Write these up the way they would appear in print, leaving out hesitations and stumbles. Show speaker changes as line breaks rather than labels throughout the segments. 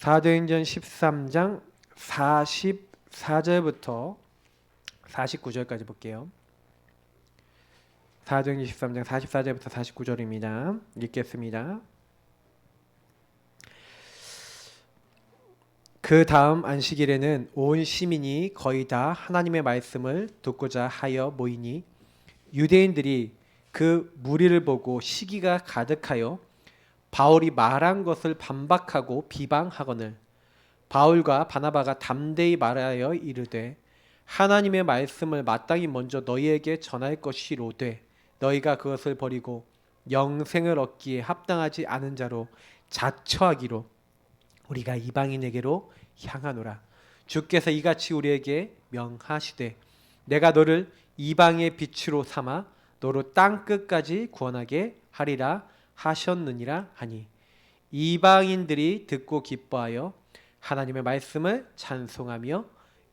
사도행전 13장 44절부터 49절까지 볼게요. 사도행전 13장 44절부터 49절입니다. 읽겠습니다. 그 다음 안식일에는 온 시민이 거의 다 하나님의 말씀을 듣고자 하여 모이니 유대인들이 그 무리를 보고 시기가 가득하여 바울이 말한 것을 반박하고 비방하거늘 바울과 바나바가 담대히 말하여 이르되 하나님의 말씀을 마땅히 먼저 너희에게 전할 것이로되 너희가 그것을 버리고 영생을 얻기에 합당하지 않은 자로 자처하기로 우리가 이방인에게로 향하노라. 주께서 이같이 우리에게 명하시되 내가 너를 이방의 빛으로 삼아 너로 땅 끝까지 구원하게 하리라 하셨느니라 하니 이방인들이 듣고 기뻐하여 하나님의 말씀을 찬송하며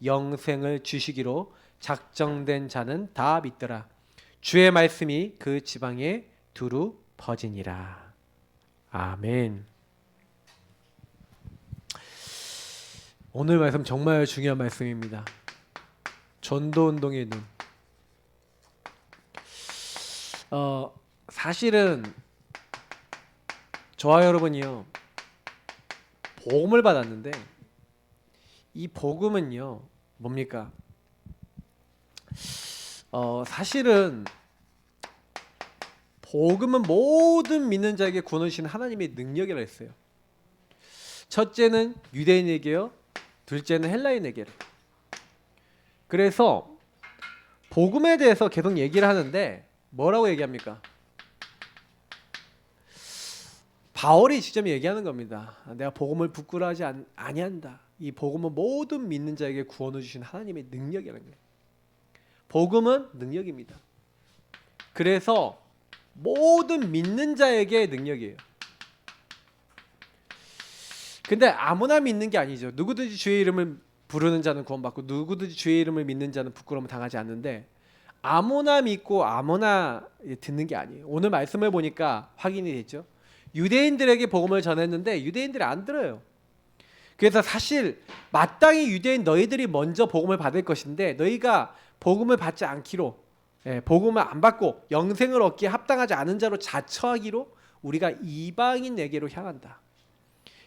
영생을 주시기로 작정된 자는 다 믿더라. 주의 말씀이 그 지방에 두루 퍼지니라. 아멘. 오늘 말씀 정말 중요한 말씀입니다. 전도운동의 눈. 사실은 저와 여러분이요 복음을 받았는데 이 복음은요 뭡니까? 사실은 복음은 모든 믿는 자에게 구원을 주시는 하나님의 능력이라 했어요. 첫째는 유대인에게요, 둘째는 헬라인에게로. 그래서 복음에 대해서 계속 얘기를 하는데 뭐라고 얘기합니까? 바울이 직접 얘기하는 겁니다. 내가 복음을 부끄러워하지 아니한다. 이 복음은 모든 믿는 자에게 구원을 주신 하나님의 능력이라는 거예요. 복음은 능력입니다. 그래서 모든 믿는 자에게 능력이에요. 근데 아무나 믿는 게 아니죠. 누구든지 주의 이름을 부르는 자는 구원받고 누구든지 주의 이름을 믿는 자는 부끄러움 당하지 않는데 아무나 믿고 아무나 듣는 게 아니에요. 오늘 말씀을 보니까 확인이 됐죠. 유대인들에게 복음을 전했는데 유대인들이 안 들어요. 그래서 사실 마땅히 유대인 너희들이 먼저 복음을 받을 것인데 너희가 복음을 받지 않기로 복음을 안 받고 영생을 얻기에 합당하지 않은 자로 자처하기로 우리가 이방인에게로 향한다.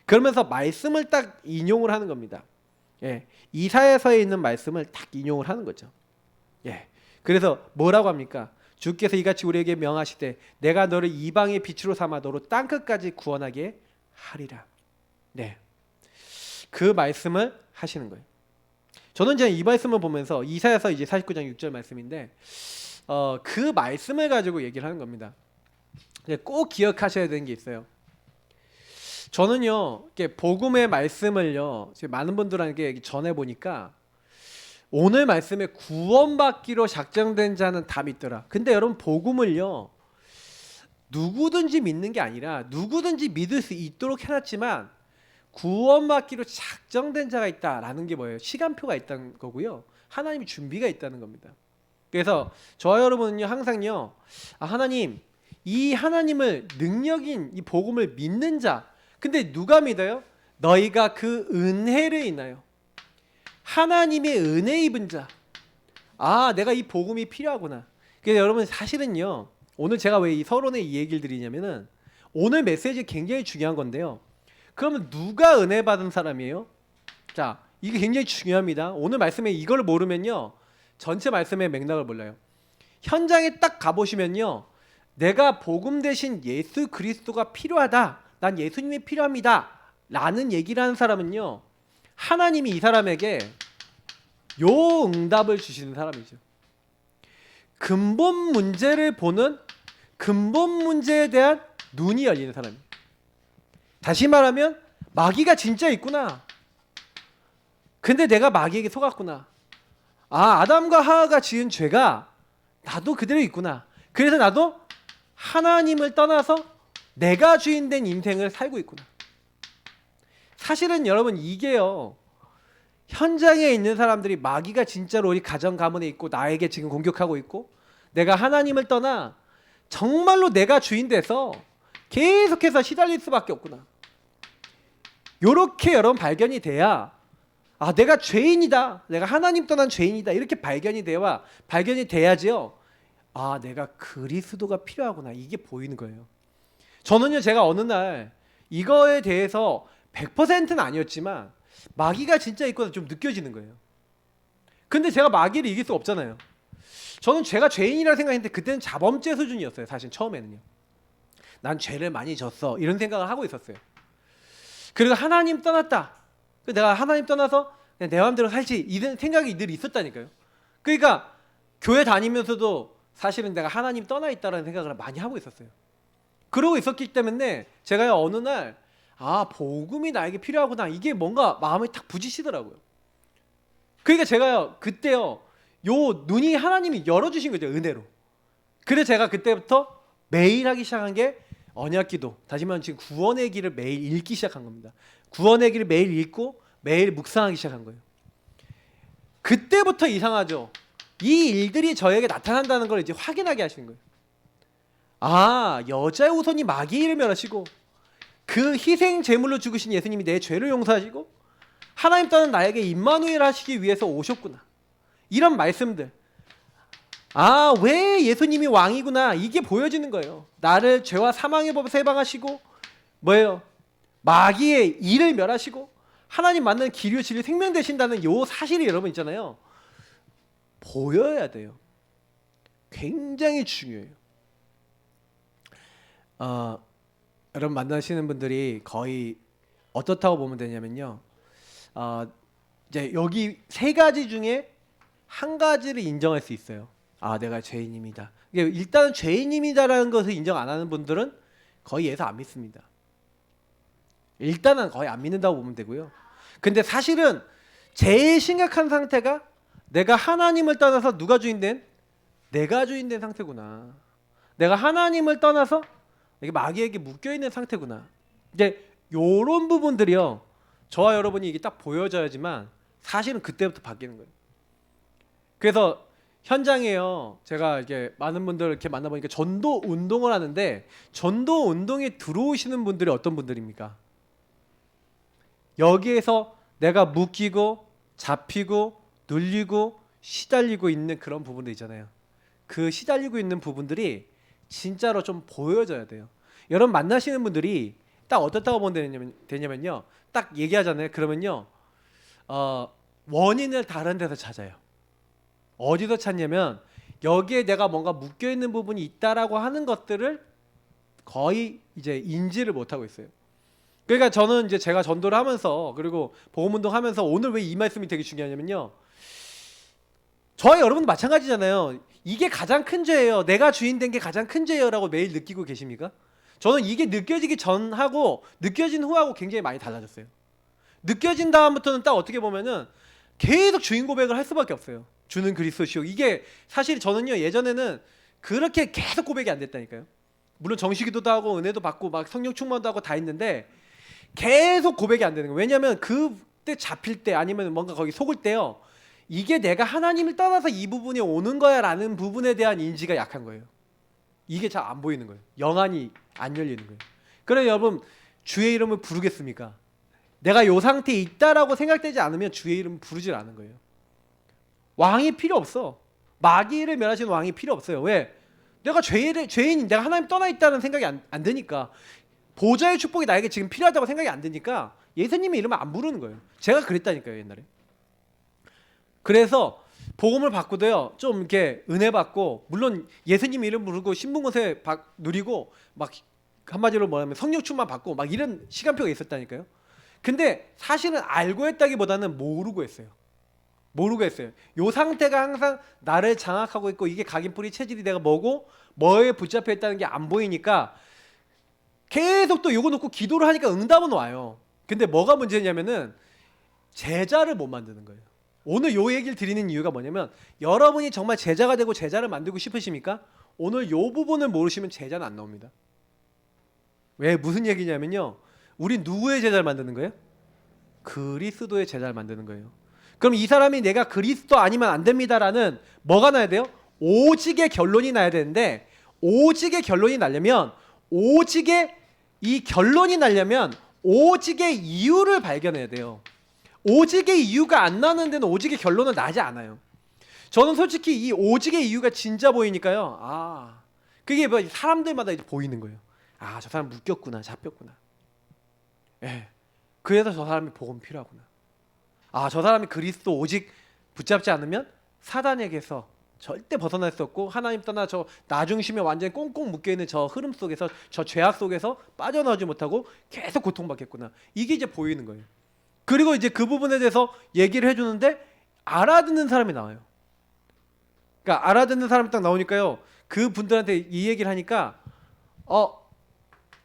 그러면서 말씀을 딱 인용을 하는 겁니다. 이사야서에 있는 말씀을 딱 인용을 하는 거죠. 그래서 뭐라고 합니까? 주께서 이같이 우리에게 명하시되 내가 너를 이방의 빛으로 삼아 너로 땅끝까지 구원하게 하리라. 그 말씀을 하시는 거예요. 저는 이제 이 말씀을 보면서 이사야서 이제 49장 6절 말씀인데 그 말씀을 가지고 얘기를 하는 겁니다. 꼭 기억하셔야 되는 게 있어요. 저는요 복음의 말씀을요 많은 분들에게 전해 보니까 오늘 말씀에 구원받기로 작정된 자는 다 믿더라. 근데 여러분 복음을요 누구든지 믿는 게 아니라 누구든지 믿을 수 있도록 해놨지만 구원받기로 작정된 자가 있다라는 게 뭐예요? 시간표가 있다는 거고요. 하나님의 준비가 있다는 겁니다. 그래서 저와 여러분은요 항상요 하나님 이 하나님을 능력인 이 복음을 믿는 자. 근데 누가 믿어요? 너희가 그 은혜를 인하여 하나님의 은혜 입은 자. 내가 이 복음이 필요하구나. 그래서 여러분 사실은요 오늘 제가 왜 이 서론에 이 얘기를 드리냐면은 오늘 메시지 굉장히 중요한 건데요. 그러면 누가 은혜 받은 사람이에요? 자, 이게 굉장히 중요합니다. 오늘 말씀에 이걸 모르면요 전체 말씀의 맥락을 몰라요. 현장에 딱 가보시면요 내가 복음 대신 예수 그리스도가 필요하다, 난 예수님이 필요합니다 라는 얘기를 하는 사람은요 하나님이 이 사람에게 요 응답을 주시는 사람이죠. 근본 문제를 보는 근본 문제에 대한 눈이 열리는 사람이에요. 다시 말하면 마귀가 진짜 있구나. 근데 내가 마귀에게 속았구나. 아담과 하와가 지은 죄가 나도 그대로 있구나. 그래서 나도 하나님을 떠나서 내가 주인된 인생을 살고 있구나. 사실은 여러분 이게요 현장에 있는 사람들이 마귀가 진짜로 우리 가정 가문에 있고 나에게 지금 공격하고 있고 내가 하나님을 떠나 정말로 내가 주인 돼서 계속해서 시달릴 수밖에 없구나. 요렇게 여러분 발견이 돼야 아 내가 죄인이다, 내가 하나님 떠난 죄인이다 이렇게 발견이 돼야지요. 아 내가 그리스도가 필요하구나 이게 보이는 거예요. 저는요 제가 어느 날 이거에 대해서 100%는 아니었지만 마귀가 진짜 있구나 좀 느껴지는 거예요. 근데 제가 마귀를 이길 수 없잖아요. 저는 제가 죄인이라 생각했는데 그때는 자범죄 수준이었어요. 사실 처음에는요. 난 죄를 많이 졌어 이런 생각을 하고 있었어요. 그리고 하나님 떠났다. 내가 하나님 떠나서 그냥 내 마음대로 살지 이런 생각이 늘 있었다니까요. 그러니까 교회 다니면서도 사실은 내가 하나님 떠나 있다라는 생각을 많이 하고 있었어요. 그러고 있었기 때문에 제가 어느 날 아 복음이 나에게 필요하구나 이게 뭔가 마음이 탁 부딪히더라고요. 그러니까 제가요 그때요 요 눈이 하나님이 열어주신 거죠, 은혜로. 그래서 제가 그때부터 매일 하기 시작한 게 언약기도, 다시 말하면 지금 구원의 길을 매일 읽기 시작한 겁니다. 구원의 길을 매일 읽고 매일 묵상하기 시작한 거예요. 그때부터 이상하죠. 이 일들이 저에게 나타난다는 걸 이제 확인하게 하시는 거예요. 아 여자의 후손이 마귀를 멸하시고 그 희생 제물로 죽으신 예수님이 내 죄를 용서하시고 하나님 떠난 나에게 임마누엘 하시기 위해서 오셨구나. 이런 말씀들. 아 왜 예수님이 왕이구나 이게 보여지는 거예요. 나를 죄와 사망의 법에서 해방하시고 뭐예요? 마귀의 일을 멸하시고 하나님 만나는 길이요 진리 생명 되신다는 요 사실이 여러분 있잖아요. 보여야 돼요. 굉장히 중요해요. 여러분 만나시는 분들이 거의 어떻다고 보면 되냐면요. 이제 여기 세 가지 중에 한 가지를 인정할 수 있어요. 아 내가 죄인입니다. 일단은 죄인입니다라는 것을 인정 안 하는 분들은 거의 예수 안 믿습니다. 일단은 거의 안 믿는다고 보면 되고요. 근데 사실은 제일 심각한 상태가 내가 하나님을 떠나서 누가 주인된? 내가 주인된 상태구나. 내가 하나님을 떠나서 이게 마귀에게 묶여있는 상태구나. 이제 요런 부분들이요 저와 여러분이 이게 딱 보여져야지만 사실은 그때부터 바뀌는 거예요. 그래서 현장에요 제가 이렇게 많은 분들 이렇게 만나보니까 전도 운동을 하는데 전도 운동에 들어오시는 분들이 어떤 분들입니까? 여기에서 내가 묶이고 잡히고 눌리고 시달리고 있는 그런 부분들 있잖아요. 그 시달리고 있는 부분들이 진짜로 좀 보여져야 돼요. 여러분 만나시는 분들이 딱 어떻다고 보면 되냐면요 딱 얘기하잖아요. 그러면요 원인을 다른 데서 찾아요. 어디서 찾냐면 여기에 내가 뭔가 묶여있는 부분이 있다라고 하는 것들을 거의 이제 인지를 못하고 있어요. 그러니까 저는 이제 제가 전도를 하면서 그리고 복음운동 하면서 오늘 왜 이 말씀이 되게 중요하냐면요 저와 여러분도 마찬가지잖아요. 이게 가장 큰 죄예요. 내가 주인 된 게 가장 큰 죄예요 라고 매일 느끼고 계십니까? 저는 이게 느껴지기 전하고 느껴진 후하고 굉장히 많이 달라졌어요. 느껴진 다음부터는 딱 어떻게 보면은 계속 주인 고백을 할 수밖에 없어요. 주는 그리스도시요. 이게 사실 저는요 예전에는 그렇게 계속 고백이 안 됐다니까요. 물론 정식기도도 하고 은혜도 받고 막 성령 충만도 하고 다 했는데 계속 고백이 안 되는 거예요. 왜냐하면 그때 잡힐 때 아니면 뭔가 거기 속을 때요 이게 내가 하나님을 떠나서 이 부분이 오는 거야 라는 부분에 대한 인지가 약한 거예요. 이게 잘 안 보이는 거예요. 영안이 안 열리는 거예요. 그래 여러분 주의 이름을 부르겠습니까? 내가 요 상태에 있다라고 생각되지 않으면 주의 이름을 부르질 않은 거예요. 왕이 필요 없어. 마귀를 멸하시는 왕이 필요 없어요. 왜? 내가 죄인이 내가 하나님 떠나 있다는 생각이 안 드니까 보좌의 축복이 나에게 지금 필요하다고 생각이 안 드니까 예수님의 이름을 안 부르는 거예요. 제가 그랬다니까요 옛날에. 그래서 복음을 받고도요 좀 이렇게 은혜 받고 물론 예수님 이름 부르고 신분고세 누리고 막 한마디로 뭐냐면 성령 충만 받고 막 이런 시간표가 있었다니까요. 근데 사실은 알고 했다기보다는 모르고 했어요. 요 상태가 항상 나를 장악하고 있고 이게 각인뿌리 체질이 내가 뭐고 뭐에 붙잡혀 있다는 게 안 보이니까 계속 또 요거 놓고 기도를 하니까 응답은 와요. 근데 뭐가 문제냐면은 제자를 못 만드는 거예요. 오늘 요 얘기를 드리는 이유가 뭐냐면 여러분이 정말 제자가 되고 제자를 만들고 싶으십니까? 오늘 요 부분을 모르시면 제자는 안 나옵니다. 왜 무슨 얘기냐면요 우리 누구의 제자를 만드는 거예요? 그리스도의 제자를 만드는 거예요. 그럼 이 사람이 내가 그리스도 아니면 안 됩니다라는 뭐가 나야 돼요? 오직의 결론이 나야 되는데 오직의 결론이 나려면 오직의 이유를 발견해야 돼요. 오직의 이유가 안 나는 데는 오직의 결론은 나지 않아요. 저는 솔직히 이 오직의 이유가 진짜 보이니까요. 그게 뭐 사람들마다 이제 보이는 거예요. 저 사람 묶였구나, 잡혔구나. 예. 그래서 저 사람이 복음 필요하구나. 저 사람이 그리스도 오직 붙잡지 않으면 사단에게서 절대 벗어날 수 없고 하나님 떠나 저 나중심에 완전히 꽁꽁 묶여있는 저 흐름 속에서 저 죄악 속에서 빠져나오지 못하고 계속 고통받겠구나. 이게 이제 보이는 거예요. 그리고 이제 그 부분에 대해서 얘기를 해주는데 알아듣는 사람이 나와요. 그러니까 알아듣는 사람이 딱 나오니까요. 그 분들한테 이 얘기를 하니까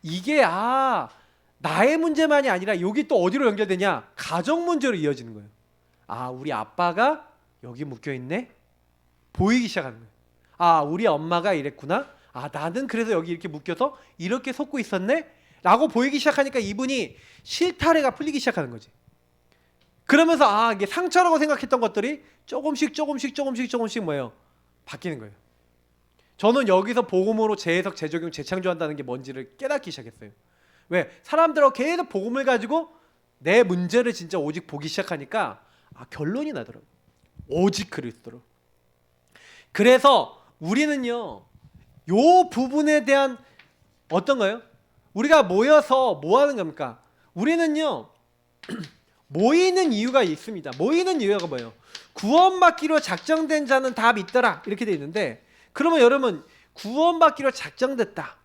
이게 나의 문제만이 아니라 여기 또 어디로 연결되냐? 가정 문제로 이어지는 거예요. 우리 아빠가 여기 묶여 있네. 보이기 시작하는 거예요. 우리 엄마가 이랬구나. 나는 그래서 여기 이렇게 묶여서 이렇게 속고 있었네. 라고 보이기 시작하니까 이분이 실타래가 풀리기 시작하는 거지. 그러면서 이게 상처라고 생각했던 것들이 조금씩 뭐예요? 바뀌는 거예요. 저는 여기서 복음으로 재해석, 재적용, 재창조한다는 게 뭔지를 깨닫기 시작했어요. 왜? 사람들하고 계속 복음을 가지고 내 문제를 진짜 오직 보기 시작하니까 결론이 나더라고요. 오직 그리스도로. 그래서 우리는요, 요 부분에 대한 어떤가요? 우리가 모여서 뭐 하는 겁니까? 우리는요, 모이는 이유가 있습니다. 모이는 이유가 뭐예요? 구원받기로 작정된 자는 다 믿더라. 이렇게 돼 있는데, 그러면 여러분, 구원받기로 작정됐다.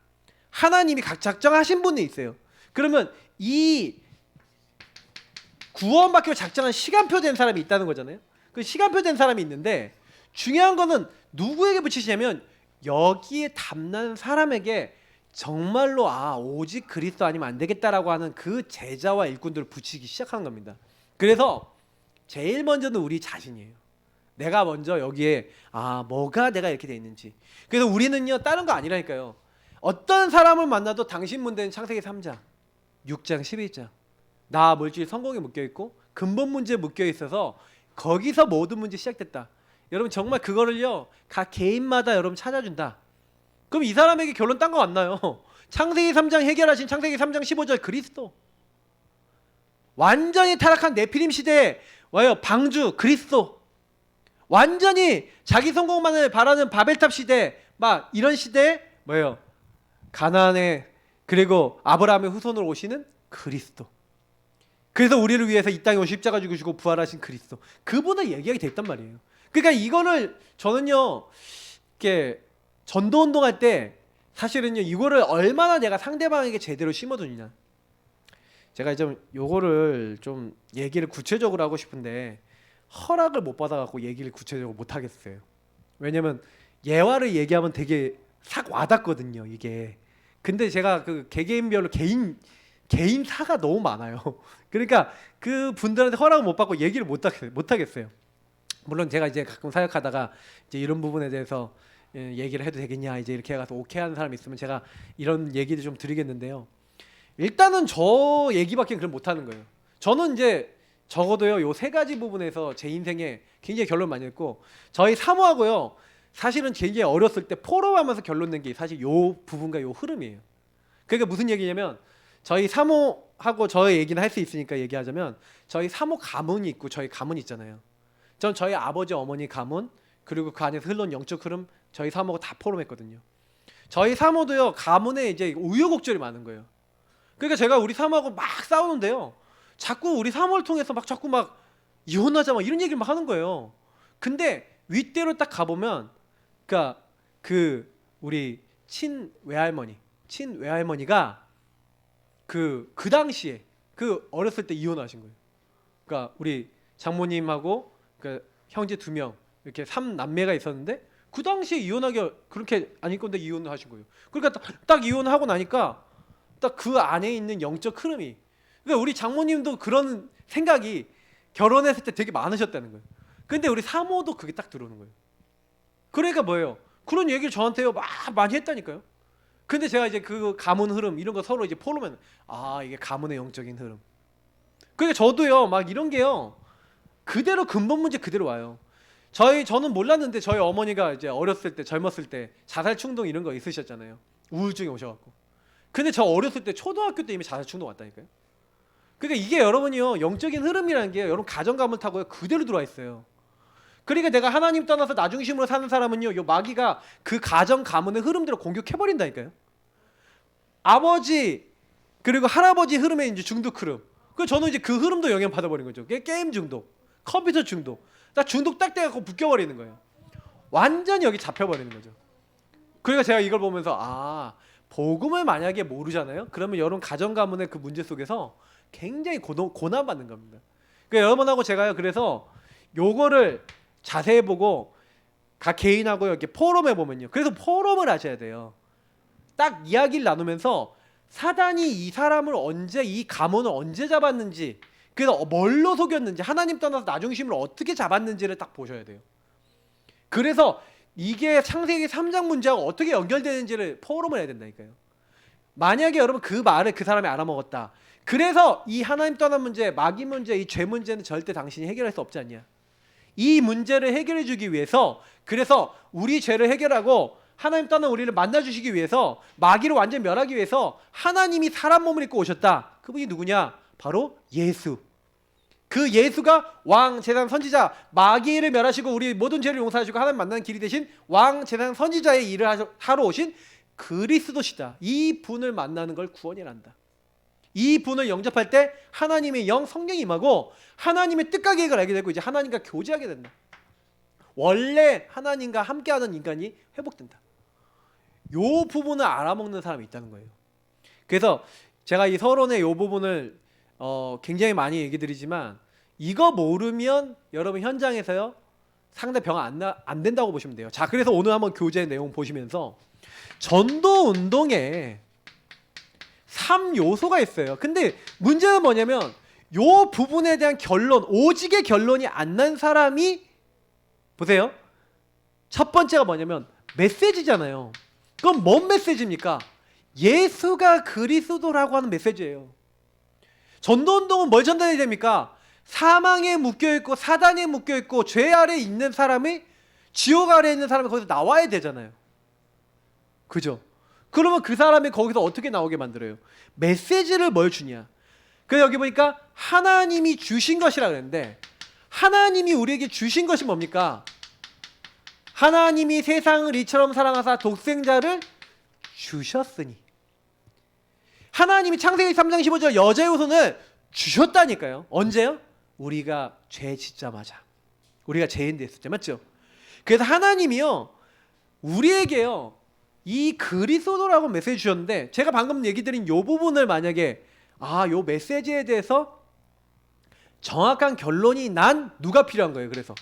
하나님이 각 작정하신 분이 있어요. 그러면 이 구원받기로 작정한 시간표 된 사람이 있다는 거잖아요. 그 시간표 된 사람이 있는데 중요한 거는 누구에게 붙이시냐면 여기에 담는 사람에게 정말로 오직 그리스도 아니면 안 되겠다라고 하는 그 제자와 일꾼들을 붙이기 시작하는 겁니다. 그래서 제일 먼저는 우리 자신이에요. 내가 먼저 여기에 뭐가 내가 이렇게 돼 있는지. 그래서 우리는요 다른 거 아니라니까요. 어떤 사람을 만나도 당신 문제는 창세기 3장 6장 11장 나 물질 성공에 묶여있고 근본 문제에 묶여있어서 거기서 모든 문제 시작됐다. 여러분 정말 그거를요 각 개인마다 여러분 찾아준다. 그럼 이 사람에게 결론 딴 거 안 나요. 창세기 3장 해결하신 창세기 3장 15절 그리스도. 완전히 타락한 네피림 시대에 와요 방주 그리스도. 완전히 자기 성공만을 바라는 바벨탑 시대 막 이런 시대에 뭐예요? 가나안의 그리고 아브라함의 후손으로 오시는 그리스도. 그래서 우리를 위해서 이 땅에 오시 십자가 죽으시고 부활하신 그리스도. 그분을 얘기하게 됐단 말이에요. 그러니까 이거를 저는요 이렇게 전도 운동할 때 사실은요 이거를 얼마나 내가 상대방에게 제대로 심어두느냐. 제가 좀 요거를 좀 얘기를 구체적으로 하고 싶은데 허락을 못 받아갖고 얘기를 구체적으로 못 하겠어요. 왜냐면 예화를 얘기하면 되게 싹 와닿거든요 이게. 근데 제가 그 개개인별로 개인사가 너무 많아요. 그러니까 그 분들한테 허락을 못 받고 얘기를 못 하겠어요. 물론 제가 이제 가끔 사역하다가 이제 이런 부분에 대해서 얘기를 해도 되겠냐 이제 이렇게 해가서 오케이 하는 사람이 있으면 제가 이런 얘기를 좀 드리겠는데요. 일단은 저 얘기밖에 그럼 못 하는 거예요. 저는 이제 적어도요 요 세 가지 부분에서 제 인생에 굉장히 결론 많이 냈고 저희 사모하고요 사실은 굉장히 어렸을 때 포럼하면서 결론 낸 게 사실 요 부분과 요 흐름이에요. 그러니까 무슨 얘기냐면 저희 사모하고 저의 얘기는 할 수 있으니까 얘기하자면 저희 사모 가문이 있고 저희 가문이 있잖아요. 전 저희 아버지 어머니 가문 그리고 그 안에서 흘러온 영적 흐름 저희 사모가 다 포럼했거든요. 저희 사모도요 가문에 이제 우여곡절이 많은 거예요. 그러니까 제가 우리 사모하고 막 싸우는데요 자꾸 우리 사모를 통해서 막 자꾸 막 이혼하자 막 이런 얘기를 막 하는 거예요. 근데 윗대로 딱 가보면 그러니까 그 우리 친외할머니가 그 당시에 그 어렸을 때 이혼하신 거예요. 그러니까 우리 장모님하고 그 형제 2명 이렇게 3남매가 있었는데 그 당시에 이혼하기 그렇게 아닐 건데 이혼을 하신 거예요. 그러니까 딱 이혼하고 나니까 딱 그 안에 있는 영적 흐름이 그러니까 우리 장모님도 그런 생각이 결혼했을 때 되게 많으셨다는 거예요. 근데 우리 사모도 그게 딱 들어오는 거예요. 그러니까 뭐예요? 그런 얘기를 저한테요 막 많이 했다니까요. 근데 제가 이제 그 가문 흐름 이런 거 서로 이제 포럼하면 이게 가문의 영적인 흐름. 그러니까 저도요 막 이런 게요 그대로 근본 문제 그대로 와요. 저는 몰랐는데 저희 어머니가 이제 어렸을 때 젊었을 때 자살 충동 이런 거 있으셨잖아요. 우울증이 오셔갖고. 근데 저 어렸을 때 초등학교 때 이미 자살 충동 왔다니까요. 그러니까 이게 여러분이요 영적인 흐름이라는 게 여러분 가정 가문 타고요 그대로 들어와 있어요. 그러니까 내가 하나님 떠나서 나 중심으로 사는 사람은요 요 마귀가 그 가정 가문의 흐름대로 공격해 버린다니까요. 아버지 그리고 할아버지 흐름에 이제 중독 흐름. 그 저는 이제 그 흐름도 영향 받아버린 거죠. 게임 중독, 컴퓨터 중독. 나 중독 딱 돼갖고 묶여버리는 거예요. 완전히 여기 잡혀버리는 거죠. 그러니까 제가 이걸 보면서 복음을 만약에 모르잖아요. 그러면 여러분 가정 가문의 그 문제 속에서 굉장히 고난 받는 겁니다. 그러니까 여러분하고 제가요 그래서 요거를 자세히 보고 각 개인하고 이렇게 포럼에 보면요. 그래서 포럼을 하셔야 돼요. 딱 이야기를 나누면서 사단이 이 사람을 언제 이 가문을 언제 잡았는지 그래서 뭘로 속였는지 하나님 떠나서 나 중심으로 어떻게 잡았는지를 딱 보셔야 돼요. 그래서 이게 창세기 3장 문제하고 어떻게 연결되는지를 포럼을 해야 된다니까요. 만약에 여러분 그 말을 그 사람이 알아먹었다. 그래서 이 하나님 떠난 문제, 마귀 문제, 이 죄 문제는 절대 당신이 해결할 수 없지 않냐. 이 문제를 해결해 주기 위해서 그래서 우리 죄를 해결하고 하나님 떠난 우리를 만나주시기 위해서 마귀를 완전히 멸하기 위해서 하나님이 사람 몸을 입고 오셨다. 그분이 누구냐? 바로 예수. 그 예수가 왕, 제사장, 선지자, 마귀를 멸하시고 우리 모든 죄를 용서하시고 하나님 만나는 길이 되신 왕, 제사장, 선지자의 일을 하러 오신 그리스도시다. 이 분을 만나는 걸 구원이란다. 이 분을 영접할 때 하나님의 영, 성령이 임하고 하나님의 뜻과 계획을 알게 되고 이제 하나님과 교제하게 된다. 원래 하나님과 함께하는 인간이 회복된다. 요 부분을 알아먹는 사람이 있다는 거예요. 그래서 제가 이 서론의 요 부분을 굉장히 많이 얘기 드리지만 이거 모르면 여러분 현장에서요 상대 병 안 된다고 보시면 돼요. 자, 그래서 오늘 한번 교재 내용 보시면서 전도 운동에 3요소가 있어요. 근데 문제는 뭐냐면 요 부분에 대한 결론, 오직의 결론이 안 난 사람이 보세요. 첫 번째가 뭐냐면 메시지잖아요. 그럼 뭔 메시지입니까? 예수가 그리스도라고 하는 메시지예요. 전도운동은 뭘 전달해야 됩니까? 사망에 묶여있고 사단에 묶여있고 죄 아래에 있는 사람이 지옥 아래에 있는 사람이 거기서 나와야 되잖아요. 그죠? 그러면 그 사람이 거기서 어떻게 나오게 만들어요? 메시지를 뭘 주냐? 그래서 여기 보니까 하나님이 주신 것이라 그랬는데 하나님이 우리에게 주신 것이 뭡니까? 하나님이 세상을 이처럼 사랑하사 독생자를 주셨으니 하나님이 창세기 3장 15절 여자의 후손을 주셨다니까요. 언제요? 우리가 죄 짓자마자 우리가 죄인 됐을 때 맞죠? 그래서 하나님이요 우리에게요 이 그리스도라고 메시지 주셨는데 제가 방금 얘기 드린 요 부분을 만약에 요 메시지에 대해서 정확한 결론이 난 누가 필요한 거예요. 그래서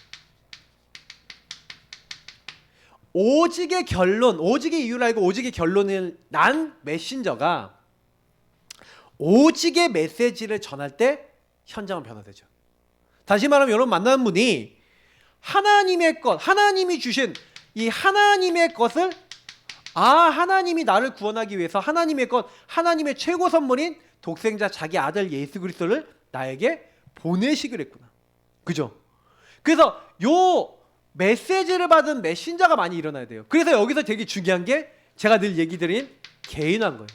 오직의 결론, 오직의 이유를 알고 오직의 결론을 난 메신저가 오직의 메시지를 전할 때 현장은 변화되죠. 다시 말하면 여러분 만나는 분이 하나님의 것, 하나님이 주신 이 하나님의 것을 하나님이 나를 구원하기 위해서 하나님의 것, 하나님의 최고 선물인 독생자 자기 아들 예수 그리스도를 나에게 보내시기로 했구나. 그죠? 그래서 요 메시지를 받은 메신저가 많이 일어나야 돼요. 그래서 여기서 되게 중요한 게 제가 늘 얘기 드린 개인화인 거예요.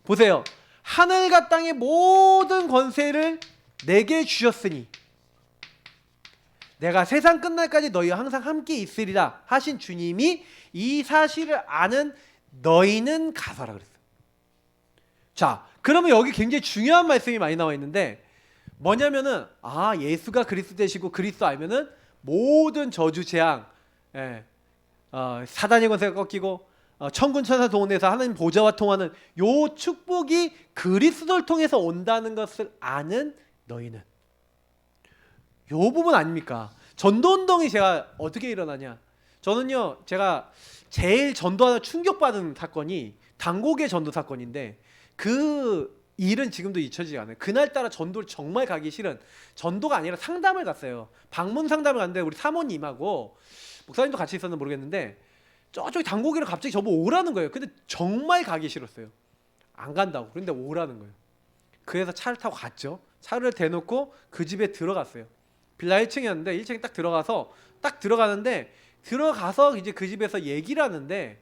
보세요. 하늘과 땅의 모든 권세를 내게 주셨으니 내가 세상 끝날까지 너희와 항상 함께 있으리라 하신 주님이 이 사실을 아는 너희는 가서라 그랬어요. 자, 그러면 여기 굉장히 중요한 말씀이 많이 나와 있는데 뭐냐면은 예수가 그리스도 되시고 그리스도 알면은 모든 저주 재앙, 사단의 권세가 꺾이고 천군 천사 동원해서 하나님 보좌와 통하는 요 축복이 그리스도를 통해서 온다는 것을 아는 너희는 요 부분 아닙니까? 전도운동이 제가 어떻게 일어나냐? 저는요 제가 제일 전도하다 충격받은 사건이 당곡의 전도 사건인데 그 일은 지금도 잊혀지지 않아요. 그날따라 전도를 정말 가기 싫은 전도가 아니라 상담을 갔어요. 방문 상담을 갔는데 우리 사모님하고 목사님도 같이 있었는지 모르겠는데 저쪽에 당고기를 갑자기 저보고 오라는 거예요. 근데 정말 가기 싫었어요. 안 간다고. 그런데 오라는 거예요. 그래서 차를 타고 갔죠. 차를 대놓고 그 집에 들어갔어요. 빌라 1층이었는데 1층에 딱 들어가는데 들어가서 이제 그 집에서 얘기를 하는데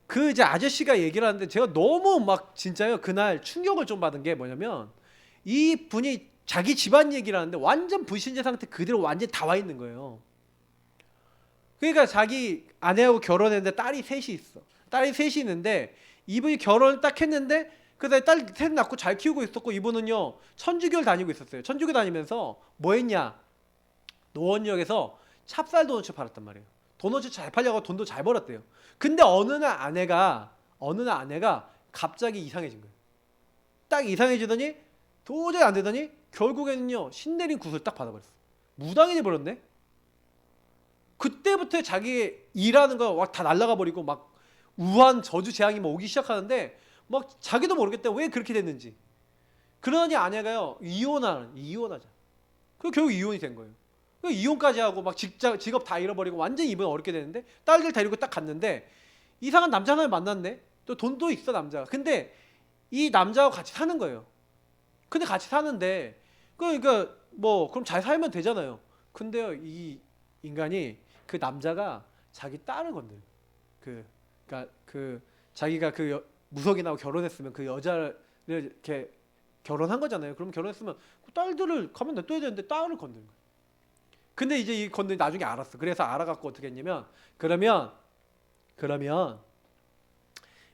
그 이제 아저씨가 얘기를 하는데 제가 너무 막 진짜요 그날 충격을 좀 받은 게 뭐냐면 이 분이 자기 집안 얘기를 하는데 완전 불신자 상태 그대로 완전 다 와 있는 거예요. 그러니까 자기 아내하고 결혼했는데 딸이 셋이 있어. 딸이 셋이 있는데 이분이 결혼을 딱 했는데 그다음에 딸 셋 낳고 잘 키우고 있었고 이분은요 천주교를 다니고 있었어요. 천주교 다니면서 뭐 했냐? 노원역에서 찹쌀 도넛을 팔았단 말이에요. 도넛이 잘 팔려고 돈도 잘 벌었대요. 근데 어느 날 아내가 갑자기 이상해진 거예요. 딱 이상해지더니 도저히 안 되더니 결국에는요 신내린 구슬 딱 받아버렸어. 무당이 버렸네. 그때부터 자기 일하는 거 다 날라가 버리고 막 우한 저주 재앙이 막 오기 시작하는데 막 자기도 모르겠대 왜 그렇게 됐는지. 그러더니 아내가요 이혼하자. 그 결국 이혼이 된 거예요. 이혼까지 하고 막 직업 다 잃어버리고 완전 이분 어렵게 되는데 딸들 데리고 딱 갔는데 이상한 남자 하나를 만났네. 또 돈도 있어 남자가. 근데 이 남자하고 같이 사는 거예요. 근데 같이 사는데 그러니까 뭐 그럼 잘 살면 되잖아요. 근데요 이 인간이 그 남자가 자기 딸을 건드려. 그러니까 자기가 무속인하고 결혼했으면 그 여자를 이렇게 결혼한 거잖아요. 그럼 결혼했으면 그 딸들을 가만 놔둬야 되는데 딸을 건드는 거예요. 근데 이제 이 건드린 나중에 알았어. 그래서 알아갖고 어떻게 했냐면 그러면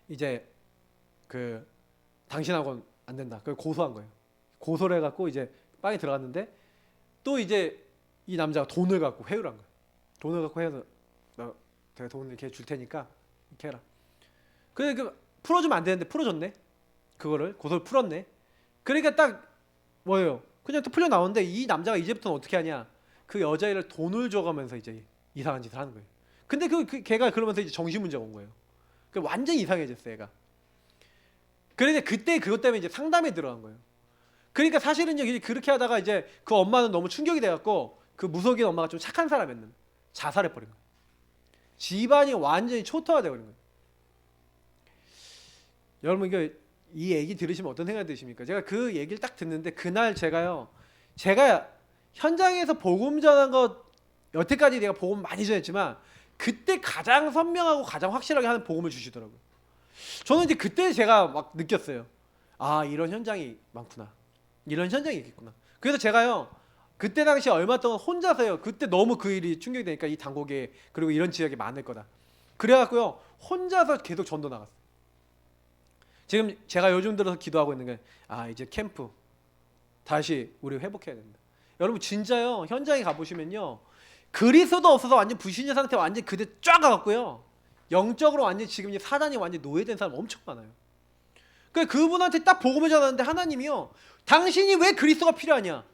이제 당신하고는 안 된다. 그걸 고소한 거예요. 고소를 해갖고 이제 빵에 들어갔는데 또 이제 이 남자가 돈을 갖고 회유를 한 거예요. 돈을 갖고 해서 내가 돈을 이렇게 줄 테니까 이렇게 해라. 그래 풀어주면 안 되는데 풀어줬네. 그거를 고소를 풀었네. 그러니까 딱 뭐예요? 그냥 또 풀려 나오는데 이 남자가 이제부터는 어떻게 하냐? 그 여자애를 돈을 줘가면서 이제 이상한 짓을 하는 거예요. 근데 걔가 그러면서 이제 정신 문제가 온 거예요. 완전 이상해졌어 얘가. 그런데 그때 그것 때문에 이제 상담에 들어간 거예요. 그러니까 사실은요 그렇게 하다가 이제 그 엄마는 너무 충격이 돼갖고 그 무속인 엄마가 좀 착한 사람이었는데 자살해버린 거예요. 집안이 완전히 초토화되어버린 거예요. 여러분 이 얘기 들으시면 어떤 생각이 드십니까? 제가 그 얘기를 딱 듣는데 그날 제가 현장에서 복음 전한 거 여태까지 내가 복음 많이 전했지만 그때 가장 선명하고 가장 확실하게 하는 복음을 주시더라고요. 저는 이제 그때 제가 막 느꼈어요. 아 이런 현장이 많구나. 이런 현장이 있겠구나. 그래서 제가요 그때 당시에 얼마 동안 혼자서요. 그때 너무 그 일이 충격이 되니까 이 단국에 그리고 이런 지역이 많을 거다. 그래갖고요 혼자서 계속 전도 나갔어요. 지금 제가 요즘 들어서 기도하고 있는 게 이제 캠프 다시 우리 회복해야 된다. 여러분 진짜요 현장에 가보시면요 그리스도 없어서 완전 불신자 상태 완전 그대 쫙 가갖고요 영적으로 완전 지금 이제 사단이 완전 노예된 사람 엄청 많아요. 그분한테 딱 복음을 전하는데 하나님이요 당신이 왜 그리스도가 필요하냐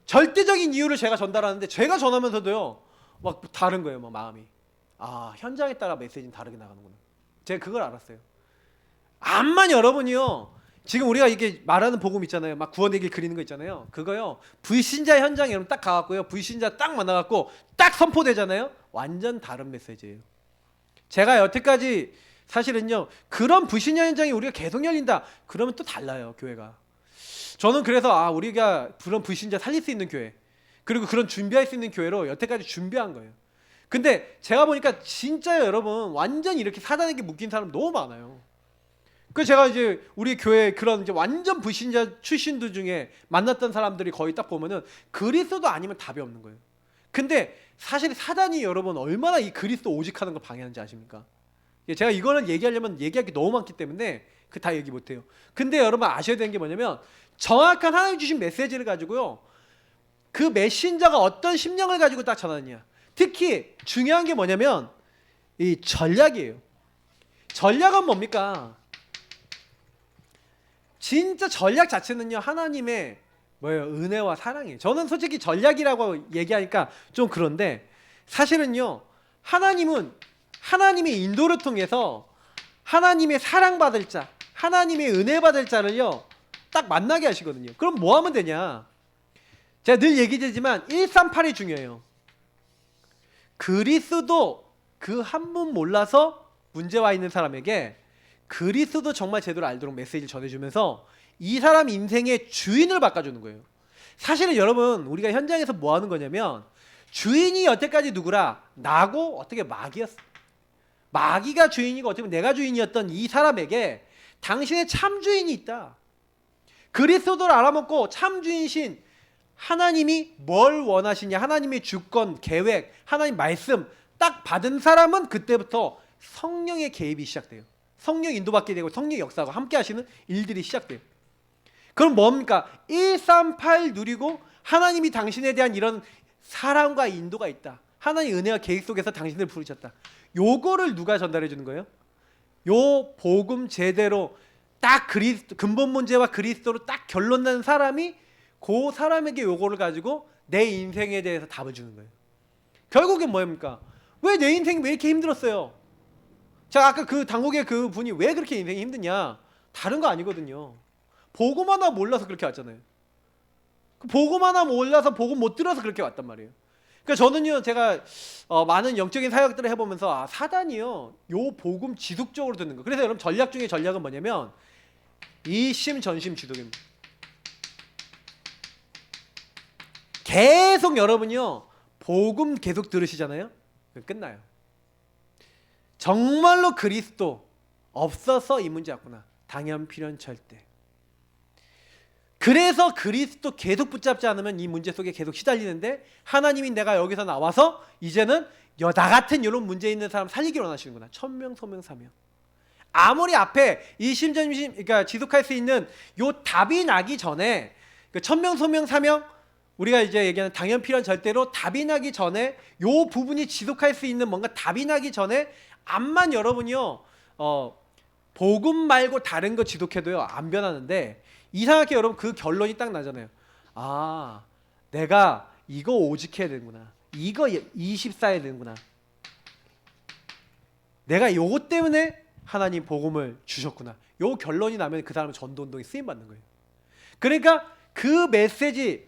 절대적인 이유를 제가 전달하는데 제가 전하면서도요 막 다른 거예요. 막 마음이 현장에 따라 메시지는 다르게 나가는구나. 제가 그걸 알았어요. 암만 여러분이요 지금 우리가 이게 말하는 복음 있잖아요. 막 구원의 길 그리는 거 있잖아요. 그거요 불신자 현장에 여러분 딱 가갖고요 불신자 딱 만나갖고 딱 선포되잖아요. 완전 다른 메시지예요. 제가 여태까지 사실은요 그런 불신자 현장이 우리가 계속 열린다 그러면 또 달라요 교회가. 저는 그래서 우리가 그런 불신자 살릴 수 있는 교회 그리고 그런 준비할 수 있는 교회로 여태까지 준비한 거예요. 근데 제가 보니까 진짜 여러분 완전 이렇게 사단에게 묶인 사람 너무 많아요. 그 제가 이제 우리 교회 그런 이제 완전 불신자 출신들 중에 만났던 사람들이 거의 딱 보면은 그리스도 아니면 답이 없는 거예요. 근데 사실 사단이 여러분 얼마나 이 그리스도 오직하는 걸 방해하는지 아십니까? 제가 이거는 얘기하려면 얘기할 게 너무 많기 때문에 그 다 얘기 못해요. 근데 여러분 아셔야 되는 게 뭐냐면 정확한 하나님 주신 메시지를 가지고요 그 메신저가 어떤 심령을 가지고 딱 전하느냐. 특히 중요한 게 뭐냐면 이 전략이에요. 전략은 뭡니까? 진짜 전략 자체는요 하나님의 은혜와 사랑이에요. 저는 솔직히 전략이라고 얘기하니까 좀 그런데 사실은요 하나님은 하나님의 인도를 통해서 하나님의 사랑받을 자 하나님의 은혜 받을 자를요 딱 만나게 하시거든요. 그럼 뭐 하면 되냐. 제가 늘 얘기드리지만 138이 중요해요. 그리스도 그 한 분 몰라서 문제와 있는 사람에게 그리스도 정말 제대로 알도록 메시지를 전해주면서 이 사람 인생의 주인을 바꿔주는 거예요. 사실은 여러분 우리가 현장에서 뭐 하는 거냐면 주인이 여태까지 누구라? 나고 어떻게 마귀였어. 마귀가 주인이고 어떻게 보면 내가 주인이었던 이 사람에게 당신의 참 주인이 있다. 그리스도를 알아먹고 참 주인신 하나님이 뭘 원하시냐, 하나님의 주권, 계획, 하나님 말씀 딱 받은 사람은 그때부터 성령의 개입이 시작돼요. 성령 인도받게 되고 성령 역사가 함께 하시는 일들이 시작돼요. 그럼 뭡니까? 138 누리고 하나님이 당신에 대한 이런 사랑과 인도가 있다. 하나님의 은혜와 계획 속에서 당신을 부르셨다. 요거를 누가 전달해 주는 거예요? 요 복음 제대로 딱 그리스도, 근본 문제와 그리스도로 딱 결론 난 사람이 그 사람에게 요거를 가지고 내 인생에 대해서 답을 주는 거예요. 결국엔 뭐입니까? 왜 내 인생이 왜 이렇게 힘들었어요? 자, 아까 그 당국의 그 분이 왜 그렇게 인생이 힘드냐? 다른 거 아니거든요. 복음 하나 몰라서 그렇게 왔잖아요. 복음 하나 몰라서 복음 못 들어서 그렇게 왔단 말이에요. 그러니까 저는요, 제가 많은 영적인 사역들을 해보면서 사단이요, 요 복음 지속적으로 듣는 거. 그래서 여러분 전략 중에 전략은 뭐냐면 이심전심지독입니다. 계속 여러분이요 복음 계속 들으시잖아요. 끝나요. 정말로 그리스도 없어서 이 문제 왔구나. 당연 필연 절대. 그래서 그리스도 계속 붙잡지 않으면 이 문제 속에 계속 시달리는데, 하나님이 내가 여기서 나와서 이제는 나 같은 이런 문제 있는 사람 살리기를 원하시는구나. 천명 소명 사명. 아무리 앞에 이심전심 그러니까 지속할 수 있는 요 답이 나기 전에, 그 천명 소명 사명, 우리가 이제 얘기하는 당연 필연 절대로 답이 나기 전에 요 부분이 지속할 수 있는 뭔가 답이 나기 전에 암만 여러분이요 복음 말고 다른 거 지속해도요 안 변하는데, 이상하게 여러분 그 결론이 딱 나잖아요. 아, 내가 이거 오직해야 되는구나. 이거 24해야 되는구나. 내가 요거 때문에 하나님 복음을 주셨구나. 요 결론이 나면 그 사람은 전도운동에 쓰임받는 거예요. 그러니까 그 메시지로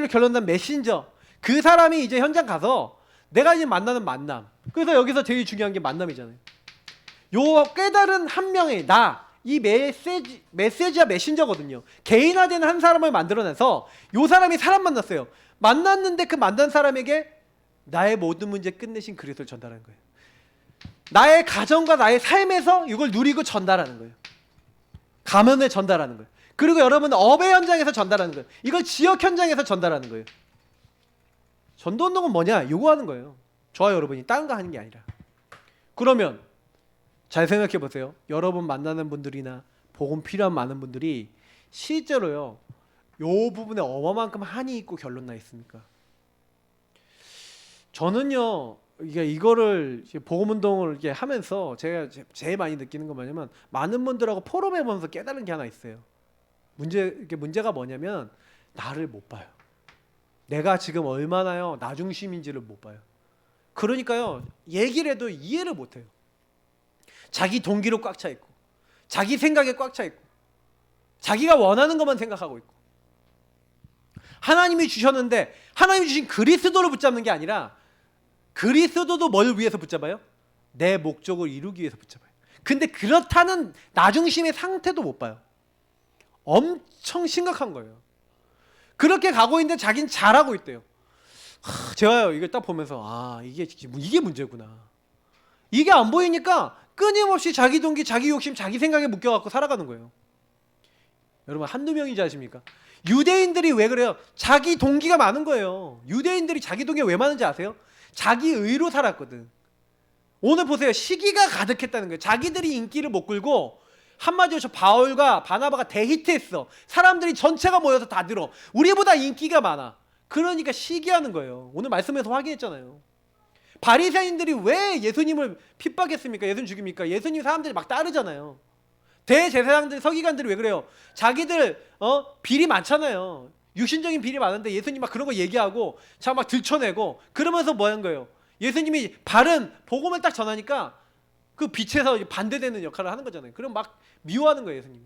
결론난 메신저, 그 사람이 이제 현장 가서 내가 이제 만나는 만남. 그래서 여기서 제일 중요한 게 만남이잖아요. 요 깨달은 한 명의 이 메시지와 메신저거든요. 개인화된 한 사람을 만들어내서 요 사람이 사람 만났어요. 만났는데 그 만난 사람에게 나의 모든 문제 끝내신 그리스도를 전달하는 거예요. 나의 가정과 나의 삶에서 이걸 누리고 전달하는 거예요. 가면을 전달하는 거예요. 그리고 여러분 업의 현장에서 전달하는 거예요. 이걸 지역 현장에서 전달하는 거예요. 전도운동은 뭐냐? 요거 하는 거예요. 저와 여러분이 다른 거 하는 게 아니라. 그러면 잘 생각해 보세요. 여러분 만나는 분들이나 복음 필요한 많은 분들이 실제로요 요 부분에 어마만큼 한이 있고 결론 나 있습니까? 저는요 이거를 복음 운동을 이렇게 하면서 제가 제일 많이 느끼는 건 뭐냐면, 많은 분들하고 포럼해 보면서 깨달은 게 하나 있어요. 문제가 뭐냐면 나를 못 봐요. 내가 지금 얼마나요 나 중심인지를 못 봐요. 그러니까요 얘기를 해도 이해를 못 해요. 자기 동기로 꽉 차 있고, 자기 생각에 꽉 차 있고, 자기가 원하는 것만 생각하고 있고, 하나님이 주셨는데 하나님이 주신 그리스도를 붙잡는 게 아니라, 그리스도도 뭘 위해서 붙잡아요? 내 목적을 이루기 위해서 붙잡아요. 근데 그렇다는 나 중심의 상태도 못 봐요. 엄청 심각한 거예요. 그렇게 가고 있는데 자기는 잘하고 있대요. 제가요 이걸 딱 보면서 이게 문제구나. 이게 안 보이니까 끊임없이 자기 동기, 자기 욕심, 자기 생각에 묶여갖고 살아가는 거예요. 여러분 한두 명이지 아십니까? 유대인들이 왜 그래요? 자기 동기가 많은 거예요. 유대인들이 자기 동기가 왜 많은지 아세요? 자기 의로 살았거든. 오늘 보세요. 시기가 가득했다는 거예요. 자기들이 인기를 못 끌고, 한마디로 저 바울과 바나바가 대히트했어. 사람들이 전체가 모여서 다 들어. 우리보다 인기가 많아. 그러니까 시기하는 거예요. 오늘 말씀에서 확인했잖아요. 바리새인들이 왜 예수님을 핍박했습니까? 예수님 죽입니까? 예수님 사람들이 막 따르잖아요. 대제사장들, 서기관들이 왜 그래요? 자기들 비리 많잖아요. 육신적인 비리 많은데 예수님 막 그런 거 얘기하고 자 막 들춰내고 그러면서 뭐 하는 거예요? 예수님이 바른 복음을 딱 전하니까 그 빛에서 반대되는 역할을 하는 거잖아요. 그럼 막 미워하는 거예요, 예수님.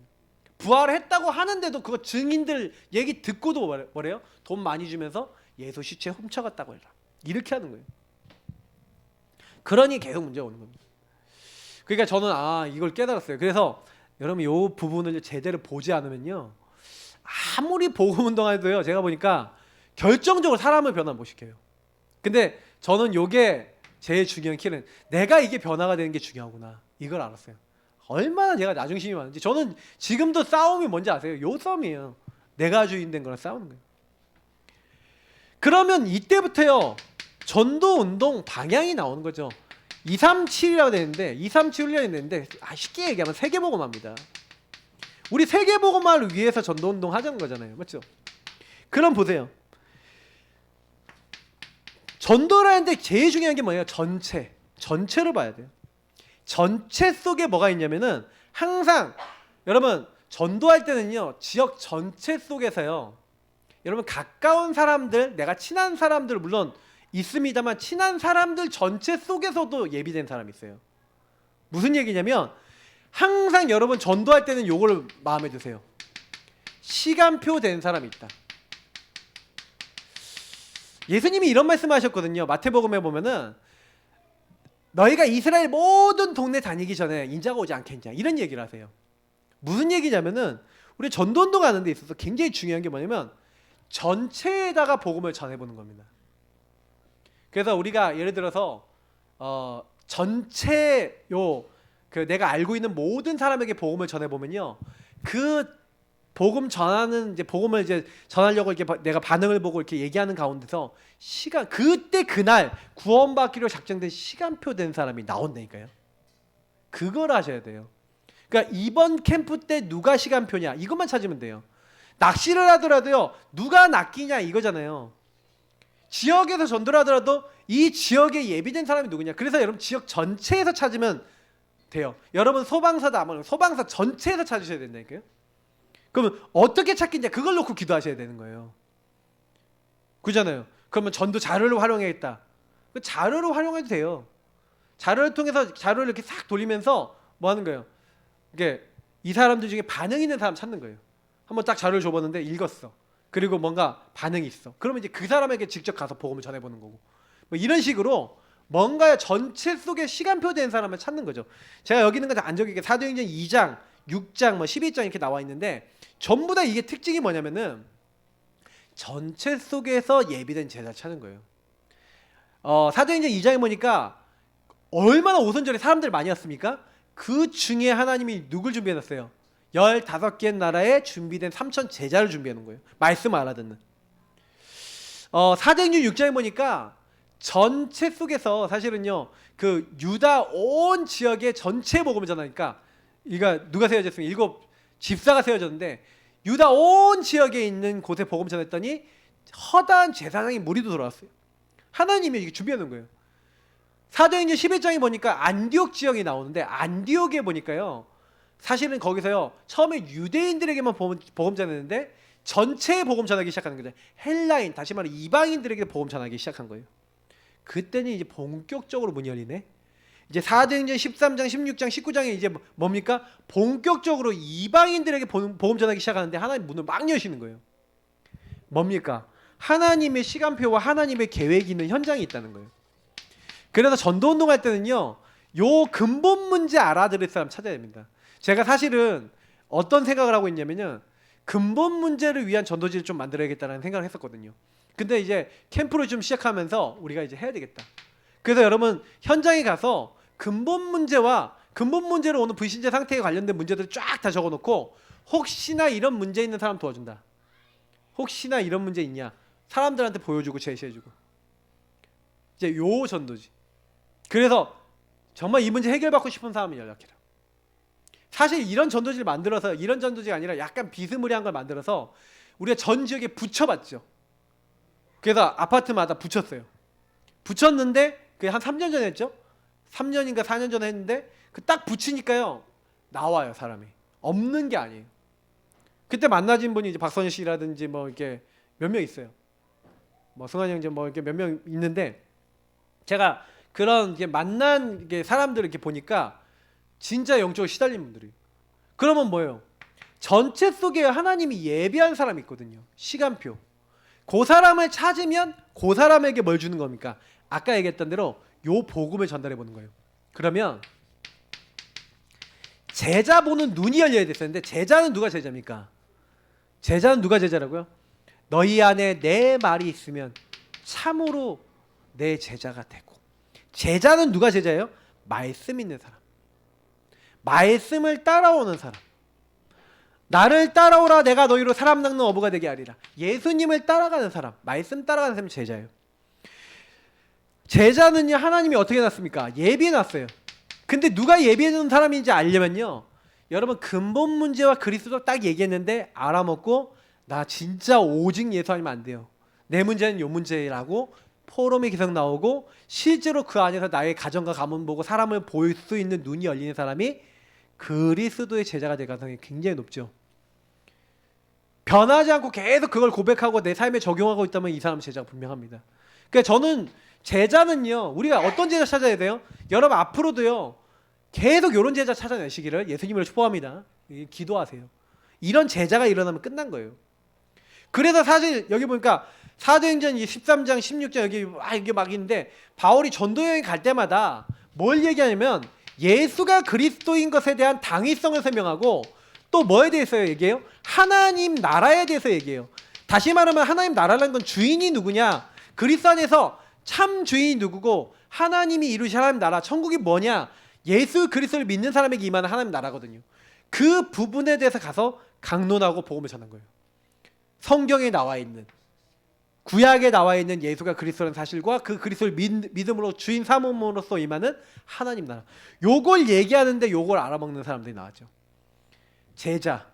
부활했다고 하는데도 그거 증인들 얘기 듣고도 뭐래요? 돈 많이 주면서 예수 시체 훔쳐갔다고 해라. 이렇게 하는 거예요. 그러니 계속 문제가 오는 겁니다. 그러니까 저는 이걸 깨달았어요. 그래서 여러분 이 부분을 제대로 보지 않으면요, 아무리 복음 운동해도요, 제가 보니까 결정적으로 사람을 변화 못 시켜요. 근데 저는 이게 제일 중요한 키는 내가 이게 변화가 되는 게 중요하구나, 이걸 알았어요. 얼마나 제가 나중심이 많은지. 저는 지금도 싸움이 뭔지 아세요? 요 싸움이에요. 내가 주인 된 거랑 싸우는 거예요. 그러면 이때부터요, 전도 운동 방향이 나오는 거죠. 237이라고 되는데 237 훈련이 되는데 쉽게 얘기하면 세계복음화입니다. 우리 세계복음화를 위해서 전도 운동 하자는 거잖아요. 맞죠? 그럼 보세요. 전도라는데 제일 중요한 게 뭐예요? 전체를 봐야 돼요. 전체 속에 뭐가 있냐면은 항상 여러분 전도할 때는요, 지역 전체 속에서요, 여러분 가까운 사람들, 내가 친한 사람들 물론 있습니다만 친한 사람들 전체 속에서도 예비된 사람이 있어요. 무슨 얘기냐면 항상 여러분 전도할 때는 요거를 마음에 드세요. 시간표 된 사람이 있다. 예수님이 이런 말씀하셨거든요. 마태복음에 보면은 너희가 이스라엘 모든 동네 다니기 전에 인자가 오지 않겠냐, 이런 얘기를 하세요. 무슨 얘기냐면은 우리 전도운동 하는 데 있어서 굉장히 중요한 게 뭐냐면 전체에다가 복음을 전해보는 겁니다. 그래서 우리가 예를 들어서 전체 내가 알고 있는 모든 사람에게 복음을 전해보면요, 그 복음 전하는 이제 복음을 이제 전하려고 이렇게 내가 반응을 보고 이렇게 얘기하는 가운데서 그때 그날 구원받기로 작정된 시간표 된 사람이 나온다니까요. 그걸 하셔야 돼요. 그러니까 이번 캠프 때 누가 시간표냐 이것만 찾으면 돼요. 낚시를 하더라도요, 누가 낚이냐 이거잖아요. 지역에서 전도를 하더라도 이 지역에 예비된 사람이 누구냐. 그래서 여러분 지역 전체에서 찾으면 돼요. 여러분 소방서도 아마 소방서 전체에서 찾으셔야 된다니까요. 그러면 어떻게 찾겠냐, 그걸 놓고 기도하셔야 되는 거예요. 그잖아요. 그러면 전도 자료를 활용해야겠다. 그 자료를 활용해도 돼요. 자료를 통해서 자료를 이렇게 싹 돌리면서 뭐 하는 거예요? 이게 이 사람들 중에 반응 있는 사람 찾는 거예요. 한번 딱 자료를 줘봤는데 읽었어. 그리고 뭔가 반응이 있어. 그러면 이제 그 사람에게 직접 가서 복음을 전해보는 거고. 뭐 이런 식으로 뭔가 전체 속에 시간표 된 사람을 찾는 거죠. 제가 여기 있는 거 다 안 적이게 사도행전 2장, 6장, 뭐 12장 이렇게 나와 있는데 전부 다 이게 특징이 뭐냐면은 전체 속에서 예비된 제자를 찾는 거예요. 사도행전 2장에 보니까 얼마나 오선절에 사람들 많이 왔습니까? 그 중에 하나님이 누굴 준비해놨어요? 15개 나라에 준비된 3천 제자를 준비해놓은 거예요. 말씀 알아듣는. 사도행전 6장에 보니까 전체 속에서 사실은요, 그 유다 온 지역의 전체 복음을 전하니까 이가 누가 세워졌으면 7 집사가 세워졌는데 유다 온 지역에 있는 곳에 복음 전했더니 허다한 제사장이 무리도 돌아왔어요. 하나님이 이게 준비해놓은 거예요. 사도행전 11장에 보니까 안디옥 지역이 나오는데 안디옥에 보니까요, 사실은 거기서요 처음에 유대인들에게만 복음 전했는데 전체에 복음 전하기 시작하는 거죠. 헬라인, 다시 말해 이방인들에게 복음 전하기 시작한 거예요. 그때는 이제 본격적으로 문이 열리네. 이제 사도행전 13장, 16장, 19장에 이제 뭡니까? 본격적으로 이방인들에게 복음 전하기 시작하는데 하나님 문을 막 여시는 거예요. 뭡니까? 하나님의 시간표와 하나님의 계획이 있는 현장이 있다는 거예요. 그래서 전도운동 할 때는요, 요 근본 문제 알아들을 사람 찾아야 됩니다. 제가 사실은 어떤 생각을 하고 있냐면요, 근본 문제를 위한 전도지를 좀 만들어야겠다는 생각을 했었거든요. 근데 이제 캠프를 좀 시작하면서 우리가 이제 해야 되겠다. 그래서 여러분 현장에 가서 근본 문제로 오는 불신자 상태에 관련된 문제들을 쫙 다 적어놓고 혹시나 이런 문제 있는 사람 도와준다. 혹시나 이런 문제 있냐 사람들한테 보여주고 제시해주고, 이제 요 전도지. 그래서 정말 이 문제 해결받고 싶은 사람은 연락해라. 사실 이런 전도지를 만들어서, 이런 전도지가 아니라 약간 비스무리한 걸 만들어서 우리가 전 지역에 붙여봤죠. 그래서 아파트마다 붙였어요. 붙였는데 그게 한 3년 전에 했죠. 3년인가 4년 전에 했는데 그 딱 붙이니까요 나와요. 사람이 없는 게 아니에요. 그때 만나진 분이 이제 박선희 씨라든지 뭐 이렇게 몇 명 있어요. 뭐 승환이 형제 뭐 이렇게 몇 명 있는데, 제가 그런 이게 만난 게 사람들을 이렇게 보니까 진짜 영적으로 시달린 분들이. 그러면 뭐예요? 전체 속에 하나님이 예비한 사람이 있거든요. 시간표. 그 사람을 찾으면 그 사람에게 뭘 주는 겁니까? 아까 얘기했던 대로 요 복음을 전달해 보는 거예요. 그러면 제자 보는 눈이 열려야 됐었는데, 제자는 누가 제자입니까? 제자는 누가 제자라고요? 너희 안에 내 말이 있으면 참으로 내 제자가 되고. 제자는 누가 제자예요? 말씀 있는 사람. 말씀을 따라오는 사람. 나를 따라오라 내가 너희로 사람 낚는 어부가 되게 하리라. 예수님을 따라가는 사람, 말씀 따라가는 사람이 제자예요. 제자는요, 하나님이 어떻게 놨습니까? 예비해 놨어요. 근데 누가 예비해 준 사람인지 알려면요, 여러분 근본 문제와 그리스도 딱 얘기했는데 알아먹고 나 진짜 오직 예수 아니면 안 돼요. 내 문제는 요 문제라고 포럼에 계속 나오고 실제로 그 안에서 나의 가정과 가문 보고 사람을 볼 수 있는 눈이 열리는 사람이 그리스도의 제자가 될 가능성이 굉장히 높죠. 변하지 않고 계속 그걸 고백하고 내 삶에 적용하고 있다면 이 사람은 제자가 분명합니다. 그러니까 저는 제자는요, 우리가 어떤 제자 찾아야 돼요? 여러분 앞으로도요 계속 이런 제자 찾아내시기를 예수님을 축복합니다. 기도하세요. 이런 제자가 일어나면 끝난 거예요. 그래서 사실 여기 보니까 사도행전 13장 16장 여기 이게 막 있는데 바울이 전도 여행 갈 때마다 뭘 얘기하냐면 예수가 그리스도인 것에 대한 당위성을 설명하고 또 뭐에 대해서 얘기해요? 하나님 나라에 대해서 얘기해요. 다시 말하면 하나님 나라라는 건 주인이 누구냐? 그리스도 안에서 참 주인이 누구고 하나님이 이루신 하나님 나라, 천국이 뭐냐? 예수 그리스도를 믿는 사람에게 임하는 하나님 나라거든요. 그 부분에 대해서 가서 강론하고 복음을 전한 거예요. 성경에 나와 있는, 구약에 나와 있는 예수가 그리스도라는 사실과 그 그리스도를 믿음으로 주인 삼음으로써 임하는 하나님 나라, 요걸 얘기하는데 요걸 알아먹는 사람들이 나왔죠. 제자.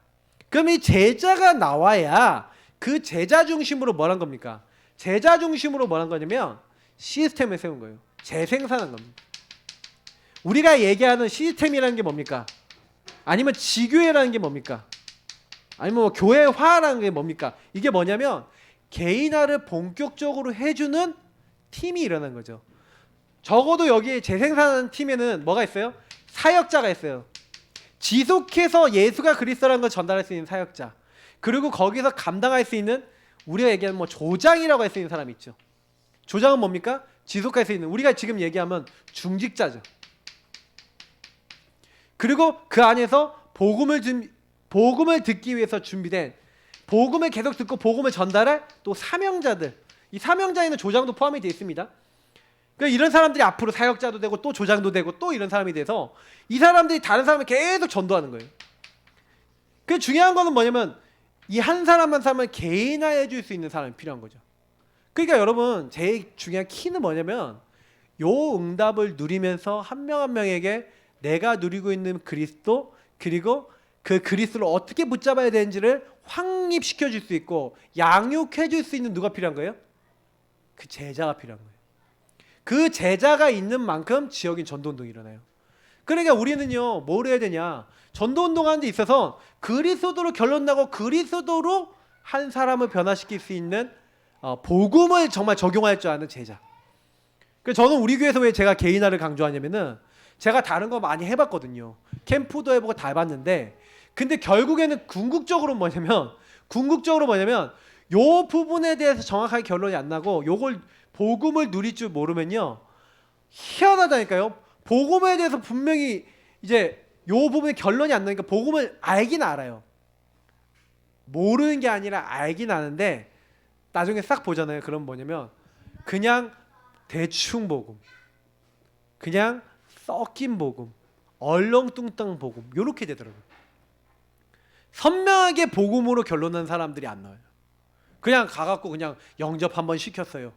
그럼 이 제자가 나와야 그 제자 중심으로 뭘 한 겁니까? 제자 중심으로 뭘 한 거냐면 시스템을 세운 거예요. 재생산한 겁니다. 우리가 얘기하는 시스템이라는 게 뭡니까? 아니면 지교회라는 게 뭡니까? 아니면 뭐 교회화라는 게 뭡니까? 이게 뭐냐면 개인화를 본격적으로 해주는 팀이 일어난 거죠. 적어도 여기 재생산하는 팀에는 뭐가 있어요? 사역자가 있어요. 지속해서 예수가 그리스도라는 걸 전달할 수 있는 사역자, 그리고 거기서 감당할 수 있는 우리가 얘기하는 뭐 조장이라고 할 수 있는 사람이 있죠. 조장은 뭡니까? 지속할 수 있는, 우리가 지금 얘기하면 중직자죠. 그리고 그 안에서 복음을 듣기 위해서 준비된, 복음을 계속 듣고 복음을 전달할 또 사명자들, 이 사명자에는 조장도 포함이 되어 있습니다. 그러니까 이런 사람들이 앞으로 사역자도 되고 또 조장도 되고 또 이런 사람이 돼서 이 사람들이 다른 사람을 계속 전도하는 거예요. 그 중요한 거는 뭐냐면 이 한 사람 한 사람을 개인화해 줄 수 있는 사람이 필요한 거죠. 그러니까 여러분 제일 중요한 키는 뭐냐면 요 응답을 누리면서 한 명 한 명에게 내가 누리고 있는 그리스도, 그리고 그 그리스도를 어떻게 붙잡아야 되는지를 확립시켜 줄 수 있고 양육해 줄 수 있는 누가 필요한 거예요? 그 제자가 필요한 거예요. 그 제자가 있는 만큼 지역인 전도운동이 일어나요. 그러니까 우리는요 뭘 해야 되냐, 전도운동하는 데 있어서 그리스도로 결론나고 그리스도로 한 사람을 변화시킬 수 있는 복음을 정말 적용할 줄 아는 제자. 그래서 저는 우리 교회에서 왜 제가 개인화를 강조하냐면은 제가 다른 거 많이 해봤거든요. 캠프도 해보고 다 해봤는데 근데 결국에는 궁극적으로 뭐냐면 요 부분에 대해서 정확하게 결론이 안 나고 요걸 복음을 누릴 줄 모르면요 희한하다니까요. 복음에 대해서 분명히 이제 요 부분에 결론이 안 나니까 복음을 알긴 알아요. 모르는 게 아니라 알긴 아는데 나중에 싹 보잖아요. 그럼 뭐냐면 그냥 대충 복음, 그냥 섞인 복음, 얼렁뚱땅 복음, 요렇게 되더라고요. 선명하게 복음으로 결론난 사람들이 안 나와요. 그냥 가갖고 그냥 영접 한번 시켰어요.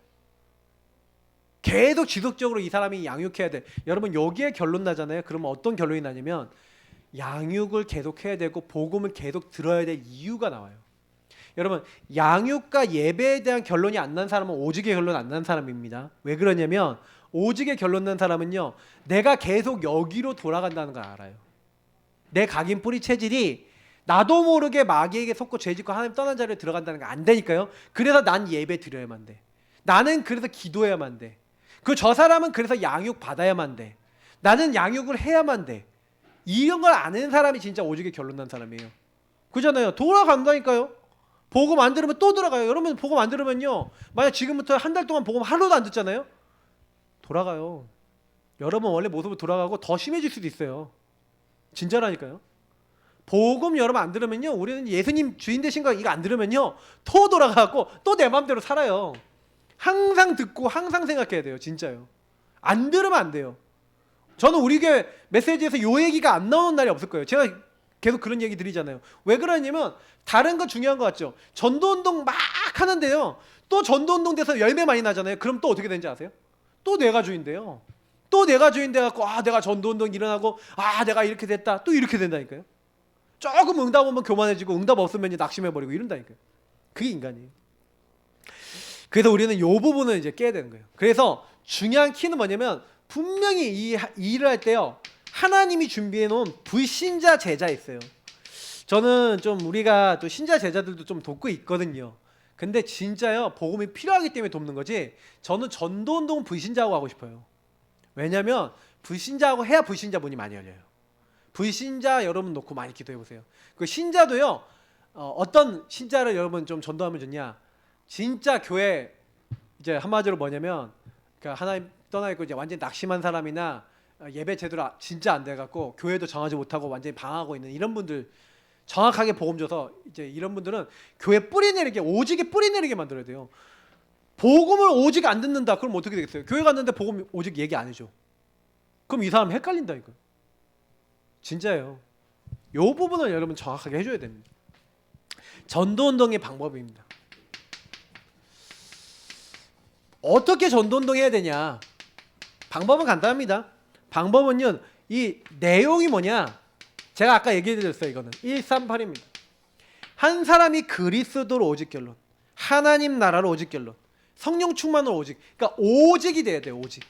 계속 지속적으로 이 사람이 양육해야 돼. 여러분 여기에 결론 나잖아요. 그러면 어떤 결론이 나냐면 양육을 계속 해야 되고 복음을 계속 들어야 될 이유가 나와요. 여러분 양육과 예배에 대한 결론이 안 난 사람은 오직의 결론 안 난 사람입니다. 왜 그러냐면 오직의 결론 난 사람은요 내가 계속 여기로 돌아간다는 걸 알아요. 내 각인 뿌리 체질이 나도 모르게 마귀에게 속고 죄짓고 하나님 떠난 자리에 들어간다는 게 안 되니까요. 그래서 난 예배 드려야만 돼. 나는 그래서 기도해야만 돼. 그 저 사람은 그래서 양육 받아야만 돼. 나는 양육을 해야만 돼. 이런 걸 아는 사람이 진짜 오직의 결론 난 사람이에요. 그잖아요. 돌아간다니까요. 복음 안 들으면 또 들어가요. 여러분 복음 안 들으면요 만약 지금부터 한 달 동안 복음 하루도 안 듣잖아요. 돌아가요. 여러분 원래 모습으로 돌아가고 더 심해질 수도 있어요. 진짜라니까요. 복음 여러분 안 들으면요 우리는 예수님 주인 되신 거 이거 안 들으면요 또 돌아가고 또 내 마음대로 살아요. 항상 듣고 항상 생각해야 돼요. 진짜요. 안 들으면 안 돼요. 저는 우리 교회 메시지에서 요 얘기가 안 나오는 날이 없을 거예요. 제가 계속 그런 얘기 드리잖아요. 왜 그러냐면 다른 거 중요한 거 같죠. 전도운동 막 하는데요. 또 전도운동 돼서 열매 많이 나잖아요. 그럼 또 어떻게 되는지 아세요? 또 내가 주인데요. 또 내가 주인 돼갖고 내가 전도운동 일어나고 내가 이렇게 됐다. 또 이렇게 된다니까요. 조금 응답 오면 교만해지고 응답 없으면 이제 낙심해버리고 이런다니까요. 그게 인간이에요. 그래서 우리는 요 부분을 이제 깨야 되는 거예요. 그래서 중요한 키는 뭐냐면 분명히 이 일을 할 때요. 하나님이 준비해 놓은 불신자 제자 있어요. 저는 좀 우리가 또 신자 제자들도 좀 돕고 있거든요. 근데 진짜요. 복음이 필요하기 때문에 돕는 거지. 저는 전도운동은 불신자하고 하고 싶어요. 왜냐면 불신자하고 해야 불신자 문이 많이 열려요. 불신자 여러분 놓고 많이 기도해 보세요. 그 신자도요. 어떤 신자를 여러분 좀 전도하면 좋냐? 진짜 교회 이제 한마디로 뭐냐면 그러니까 하나님 떠나 있고 이제 완전 낙심한 사람이나 예배 제대로 진짜 안 돼 갖고 교회도 정하지 못하고 완전히 방황하고 있는 이런 분들 정확하게 복음 줘서 이제 이런 분들은 교회 뿌리 내리게 오직에 뿌리 내리게 만들어야 돼요. 복음을 오직 안 듣는다. 그럼 어떻게 되겠어요? 교회 갔는데 복음 오직 얘기 안 해줘. 그럼 이 사람 헷갈린다니까. 진짜예요. 요 부분을 여러분 정확하게 해줘야 됩니다. 전도운동의 방법입니다. 어떻게 전도운동 해야 되냐? 방법은 간단합니다. 방법은요. 이 내용이 뭐냐? 제가 아까 얘기해 드렸어요. 이거는 138입니다. 한 사람이 그리스도로 오직 결론, 하나님 나라로 오직 결론, 성령 충만으로 오직. 그러니까 오직이 돼야 돼요. 오직.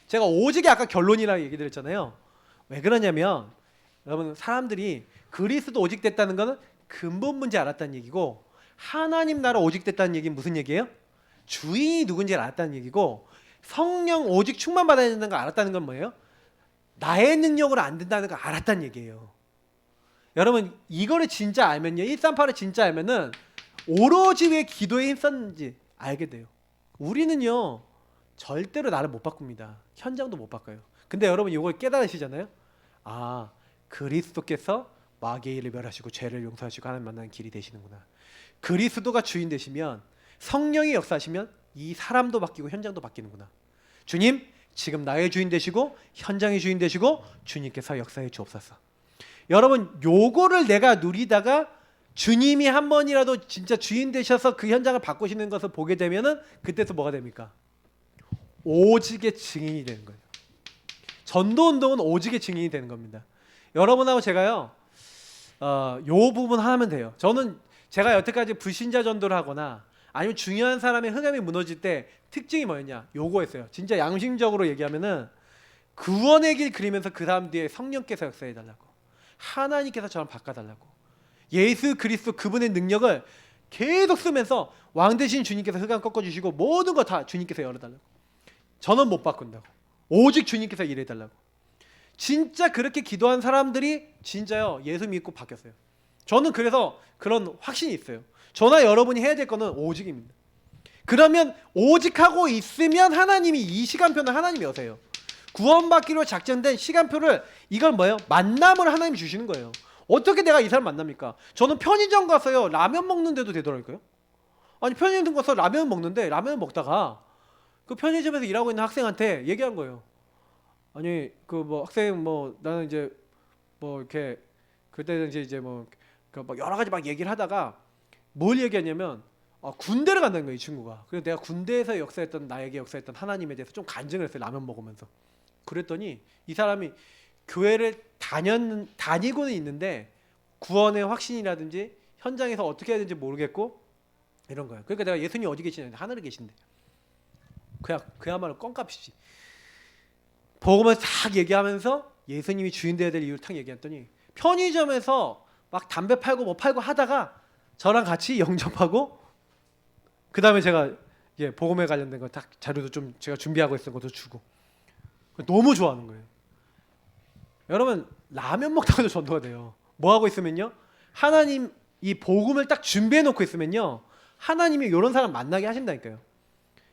제가 오직이 아까 결론이라고 얘기 드렸잖아요. 왜 그러냐면 여러분 사람들이 그리스도 오직 됐다는 거는 근본 문제 알았다는 얘기고 하나님 나라 오직 됐다는 얘기는 무슨 얘기예요? 주인이 누군지를 알았다는 얘기고 성령 오직 충만 받아야 된다는 걸 알았다는 건 뭐예요? 나의 능력으로 안 된다는 걸 알았다는 얘기예요. 여러분 이거를 진짜 알면요. 138을 진짜 알면은 오로지 왜 기도에 힘썼는지 알게 돼요. 우리는요. 절대로 나를 못 바꿉니다. 현장도 못 바꿔요. 근데 여러분 이걸 깨달으시잖아요. 그리스도께서 마귀의 일을 멸하시고 죄를 용서하시고 하나님 만나는 길이 되시는구나. 그리스도가 주인 되시면 성령이 역사하시면 이 사람도 바뀌고 현장도 바뀌는구나. 주님 지금 나의 주인 되시고 현장의 주인 되시고 주님께서 역사해 주옵소서. 여러분 요거를 내가 누리다가 주님이 한 번이라도 진짜 주인 되셔서 그 현장을 바꾸시는 것을 보게 되면은 그때서 뭐가 됩니까? 오직의 증인이 되는 거예요. 전도운동은 오직의 증인이 되는 겁니다. 여러분하고 제가요 요 부분 하면 돼요. 저는 제가 여태까지 불신자 전도를 하거나 아니면 중요한 사람의 흑암이 무너질 때 특징이 뭐였냐? 요거였어요. 진짜 양심적으로 얘기하면은 구원의 길 그리면서 그 사람 뒤에 성령께서 역사해달라고, 하나님께서 저를 바꿔달라고, 예수 그리스도 그분의 능력을 계속 쓰면서 왕 대신 주님께서 흑암 꺾어주시고 모든 거 다 주님께서 열어달라고. 저는 못 바꾼다고. 오직 주님께서 일해달라고. 진짜 그렇게 기도한 사람들이 진짜요 예수 믿고 바뀌었어요. 저는 그래서 그런 확신이 있어요. 저나 여러분이 해야 될 거는 오직입니다. 그러면 오직하고 있으면 하나님이 이 시간표는 하나님이 여세요. 구원받기로 작정된 시간표를 이건 뭐예요? 만남을 하나님이 주시는 거예요. 어떻게 내가 이 사람 만납니까? 저는 편의점 가서요 라면 먹는데도 되더라고요. 아니 편의점 가서 라면 먹는데 라면 먹다가 그 편의점에서 일하고 있는 학생한테 얘기한 거예요. 아니 그 뭐 학생 뭐 나는 이제 뭐 이렇게 그때는 이제 뭐 여러 가지 막 얘기를 하다가 뭘 얘기하냐면 군대를 간다는 거예요 이 친구가. 그래서 내가 군대에서 역사했던 나에게 역사했던 하나님에 대해서 좀 간증을 했어요 라면 먹으면서. 그랬더니 이 사람이 교회를 다니고는 있는데 구원의 확신이라든지 현장에서 어떻게 해야 되는지 모르겠고 이런 거예요. 그러니까 내가 예수님 어디 계시냐는데 하늘에 계신대. 그야말로 껌값이지. 복음을 싹 얘기하면서 예수님이 주인 되어야 될 이유를 탁 얘기했더니 편의점에서 막 담배 팔고 뭐 팔고 하다가 저랑 같이 영접하고 그 다음에 제가 복음에 관련된 거 딱 자료도 좀 제가 준비하고 있었던 것도 주고 너무 좋아하는 거예요. 여러분 라면 먹다가도 전도가 돼요. 뭐 하고 있으면요 하나님 이 복음을 딱 준비해 놓고 있으면요 하나님이 이런 사람 만나게 하신다니까요.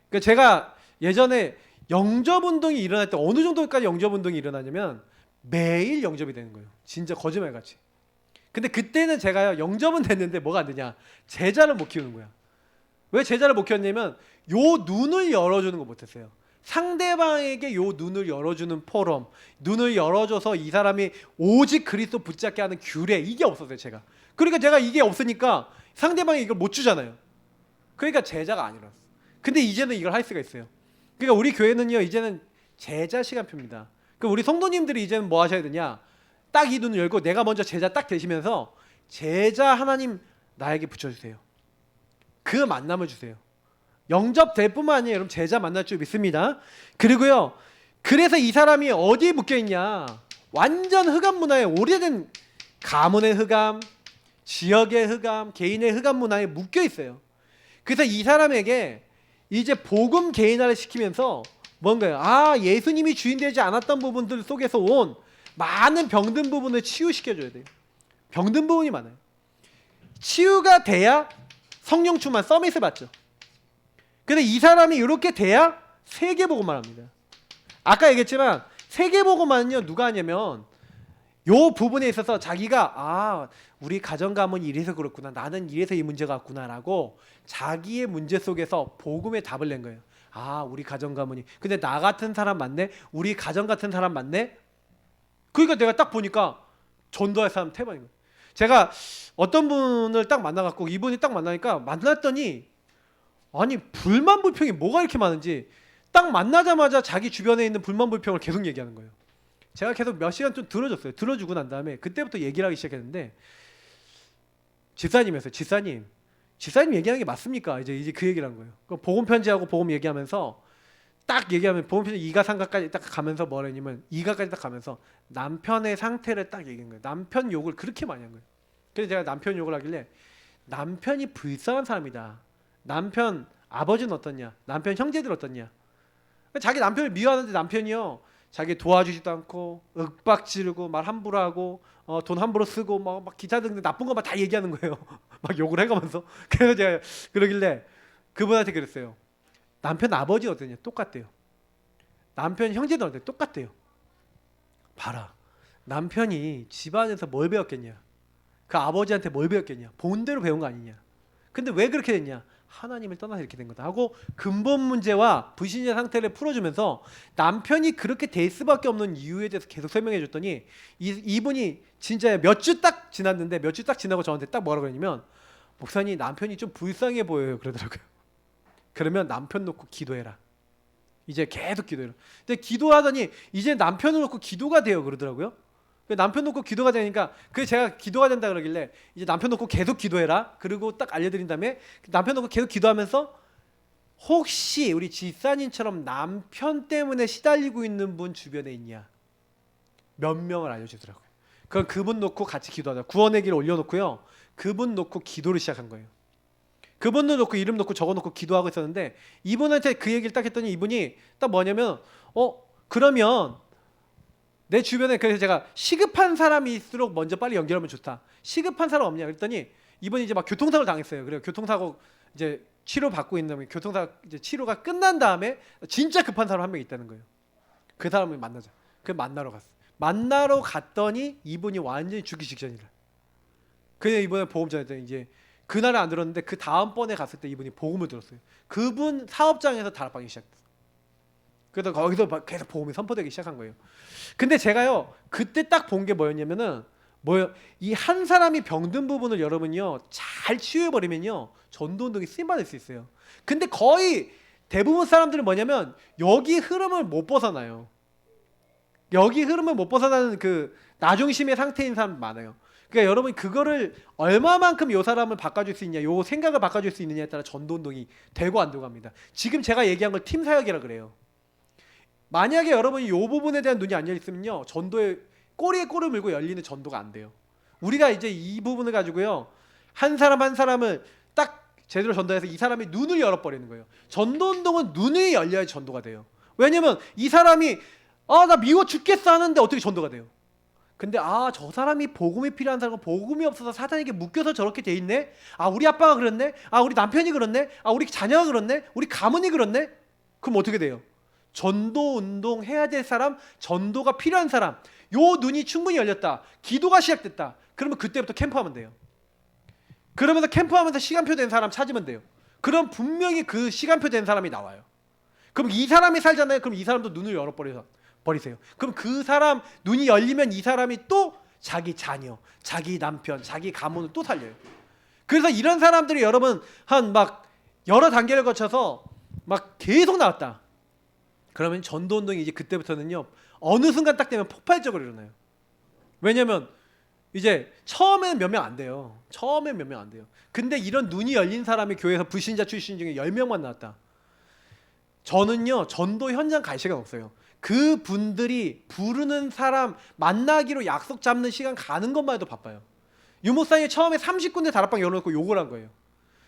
그러니까 제가 예전에 영접운동이 일어날 때 어느 정도까지 영접운동이 일어나냐면 매일 영접이 되는 거예요. 진짜 거짓말같이. 근데 그때는 제가요 영접은 됐는데 뭐가 안 되냐, 제자를 못 키우는 거야. 왜 제자를 못 키웠냐면 요 눈을 열어주는 거 못했어요. 상대방에게 요 눈을 열어주는 포럼, 눈을 열어줘서 이 사람이 오직 그리스도 붙잡게 하는 규례, 이게 없었어요 제가. 그러니까 제가 이게 없으니까 상대방이 이걸 못 주잖아요. 그러니까 제자가 아니라서. 근데 이제는 이걸 할 수가 있어요. 그러니까 우리 교회는요 이제는 제자 시간표입니다. 그 우리 성도님들이 이제는 뭐 하셔야 되냐? 딱 이 눈을 열고 내가 먼저 제자 딱 되시면서 제자 하나님 나에게 붙여주세요. 그 만남을 주세요. 영접될 뿐만 아니라 여러분 제자 만날 줄 믿습니다. 그리고요 그래서 이 사람이 어디에 묶여있냐? 완전 흑암 문화에 오래된 가문의 흑암, 지역의 흑암, 개인의 흑암 문화에 묶여있어요. 그래서 이 사람에게 이제 복음 개인화를 시키면서 뭔가요? 아 예수님이 주인 되지 않았던 부분들 속에서 온 많은 병든 부분을 치유시켜줘야 돼요. 병든 부분이 많아요. 치유가 돼야 성령 충만 서밋을 받죠. 근데 이 사람이 이렇게 돼야 세계복음만 합니다. 아까 얘기했지만 세계복음만은요 누가 하냐면 요 부분에 있어서 자기가 아 우리 가정가문이 이래서 그렇구나, 나는 이래서 이 문제가 왔구나라고 자기의 문제 속에서 복음의 답을 낸 거예요. 아 우리 가정가문이 근데 나 같은 사람 맞네, 우리 가정 같은 사람 맞네. 그러니까 내가 딱 보니까 전도할 사람 태반인 거예요. 제가 어떤 분을 딱 만나갖고 이분이 딱 만나니까 만났더니 아니 불만 불평이 뭐가 이렇게 많은지 딱 만나자마자 자기 주변에 있는 불만 불평을 계속 얘기하는 거예요. 제가 계속 몇 시간 좀 들어줬어요. 들어주고 난 다음에 그때부터 얘기를 하기 시작했는데 집사님이었어요. 집사님 얘기하는 게 맞습니까? 이제 그 얘기를 한 거예요. 복음 편지하고 복음 얘기하면서 딱 얘기하면 복음 편지 2가 3가까지 딱 가면서 뭐라 했냐면 2가까지 딱 가면서 남편의 상태를 딱 얘기한 거예요. 남편 욕을 그렇게 많이 한 거예요. 그래서 제가 남편 욕을 하길래 남편이 불쌍한 사람이다. 남편 아버지는 어떻냐? 남편 형제들 어떻냐? 자기 남편을 미워하는데 남편이요 자기 도와주지도 않고 윽박 지르고 말 함부로 하고 돈 함부로 쓰고 막 기타 등등 나쁜 것만 다 얘기하는 거예요. 막 욕을 해가면서. 그래서 제가 그러길래 그분한테 그랬어요. 남편 아버지 어떠냐? 똑같대요. 남편 형제들 어떠냐? 똑같대요. 봐라. 남편이 집안에서 뭘 배웠겠냐? 그 아버지한테 뭘 배웠겠냐? 본대로 배운 거 아니냐? 근데 왜 그렇게 됐냐? 하나님을 떠나서 이렇게 된 거다 하고 근본 문제와 불신의 상태를 풀어주면서 남편이 그렇게 될 수밖에 없는 이유에 대해서 계속 설명해 줬더니 이분이 진짜 몇 주 딱 지났는데 몇 주 딱 지나고 저한테 딱 뭐라고 했냐면 목사님 남편이 좀 불쌍해 보여요 그러더라고요. 그러면 남편 놓고 기도해라. 이제 계속 기도해라. 근데 기도하더니 이제 남편을 놓고 기도가 돼요 그러더라고요. 남편 놓고 기도가 되니까 그 제가 기도가 된다 그러길래 이제 남편 놓고 계속 기도해라. 그리고 딱 알려드린 다음에 남편 놓고 계속 기도하면서 혹시 우리 집사님처럼 남편 때문에 시달리고 있는 분 주변에 있냐? 몇 명을 알려주더라고요. 그럼 그분 놓고 같이 기도하자. 구원의 길을 올려놓고요. 그분 놓고 기도를 시작한 거예요. 그분도 놓고 이름 놓고 적어 놓고 기도하고 있었는데 이분한테 그 얘기를 딱 했더니 이분이 딱 뭐냐면 그러면 내 주변에 그래서 제가 시급한 사람일수록 먼저 빨리 연결하면 좋다. 시급한 사람 없냐 그랬더니 이분이 이제 막 교통사고를 당했어요. 그래요. 교통사고 이제 치료 받고 있는 교통사고 이제 치료가 끝난 다음에 진짜 급한 사람 한 명 있다는 거예요. 그 사람을 만나자. 그 만나러 갔어. 만나러 갔더니 이분이 완전히 죽기 직전이라. 그냥 이번에 보험 전했더니 이제 그날은 안 들었는데 그 다음번에 갔을 때 이분이 복음을 들었어요. 그분 사업장에서 다락방이 시작됐어요. 그래서 거기서 계속 복음이 선포되기 시작한 거예요. 근데 제가요 그때 딱 본 게 뭐였냐면은 이 한 사람이 병든 부분을 여러분요 잘 치유해버리면요 전도운동이 쓰임받을 수 있어요. 근데 거의 대부분 사람들은 뭐냐면 여기 흐름을 못 벗어나요. 여기 흐름을 못 벗어나는 그 나중심의 상태인 사람 많아요. 그러니까 여러분 그거를 얼마만큼 요 사람을 바꿔줄 수 있냐, 요 생각을 바꿔줄 수 있느냐에 따라 전도운동이 되고 안 되고 합니다. 지금 제가 얘기한 걸 팀 사역이라 그래요. 만약에 여러분이 이 부분에 대한 눈이 안 열렸으면요 전도에 꼬리에 꼬리 물고 열리는 전도가 안 돼요. 우리가 이제 이 부분을 가지고요 한 사람 한 사람을 딱 제대로 전도해서 이 사람이 눈을 열어버리는 거예요. 전도운동은 눈이 열려야 전도가 돼요. 왜냐면 이 사람이 나 미워 죽겠어 하는데 어떻게 전도가 돼요? 근데 저 사람이 복음이 필요한 사람은 복음이 없어서 사단에게 묶여서 저렇게 돼 있네. 우리 아빠가 그렇네. 우리 남편이 그렇네. 우리 자녀가 그렇네. 우리 가문이 그렇네. 그럼 어떻게 돼요? 전도 운동 해야 될 사람, 전도가 필요한 사람, 요 눈이 충분히 열렸다. 기도가 시작됐다. 그러면 그때부터 캠프하면 돼요. 그러면서 캠프하면서 시간표 된 사람 찾으면 돼요. 그럼 분명히 그 시간표 된 사람이 나와요. 그럼 이 사람이 살잖아요. 그럼 이 사람도 눈을 버리세요. 그럼 그 사람 눈이 열리면 이 사람이 또 자기 자녀, 자기 남편, 자기 가문을 또 살려요. 그래서 이런 사람들이 여러분 한 막 여러 단계를 거쳐서 막 계속 나왔다. 그러면 전도운동이 이제 그때부터는요, 어느 순간 딱 되면 폭발적으로 일어나요. 왜냐면 이제 처음에는 몇 명 안 돼요. 처음엔 몇 명 안 돼요. 근데 이런 눈이 열린 사람이 교회에서 불신자 출신 중에 10명만 나왔다. 저는요, 전도 현장 갈 시간 없어요. 그 분들이 부르는 사람 만나기로 약속 잡는 시간 가는 것만 해도 바빠요. 유목사님이 처음에 30군데 다락방 열어놓고 욕을 한 거예요.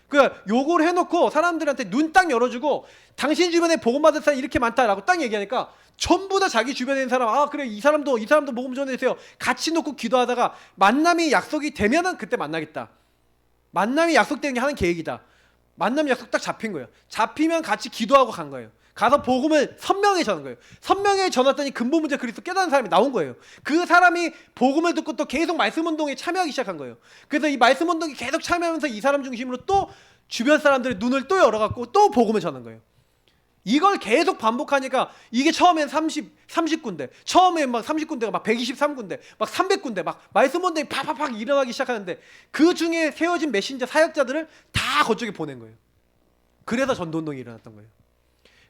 그러니까 욕을 해놓고 사람들한테 눈 딱 열어주고 당신 주변에 복음받은 사람 이렇게 많다라고 딱 얘기하니까 전부 다 자기 주변에 있는 사람, 아 그래 이 사람도 복음 전해주세요. 같이 놓고 기도하다가 만남이 약속이 되면은 그때 만나겠다. 만남이 약속되는 게 하는 계획이다. 만남 약속 딱 잡힌 거예요. 잡히면 같이 기도하고 간 거예요. 가서 복음을 선명히 전한 거예요. 선명히 전했더니 근본 문제 그리스도 깨닫는 사람이 나온 거예요. 그 사람이 복음을 듣고 또 계속 말씀 운동에 참여하기 시작한 거예요. 그래서 이 말씀 운동에 계속 참여하면서 이 사람 중심으로 또 주변 사람들의 눈을 또 열어갖고 또 복음을 전한 거예요. 이걸 계속 반복하니까 이게 처음엔 30군데, 처음에 막 30군데가 막 123군데, 막 300군데, 막 말씀 운동이 팍팍팍 일어나기 시작하는데 그 중에 세워진 메신저 사역자들을 다 그쪽에 보낸 거예요. 그래서 전도운동이 일어났던 거예요.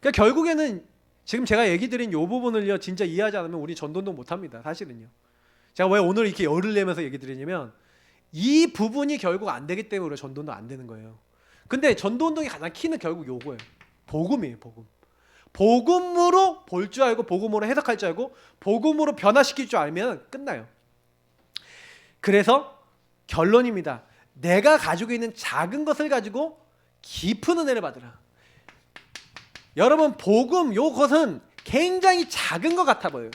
그러니까 결국에는 지금 제가 얘기 드린 이 부분을요, 진짜 이해하지 않으면 우리 전도운동 못합니다. 사실은요. 제가 왜 오늘 이렇게 열을 내면서 얘기 드리냐면 이 부분이 결국 안 되기 때문에 우리가 전도운동 안 되는 거예요. 근데 전도운동의 가장 키는 결국 요거예요. 복음이에요. 복음으로 볼 줄 알고 복음으로 해석할 줄 알고 복음으로 변화시킬 줄 알면 끝나요. 그래서 결론입니다. 내가 가지고 있는 작은 것을 가지고 깊은 은혜를 받으라. 여러분 복음 요것은 굉장히 작은 것 같아 보여요.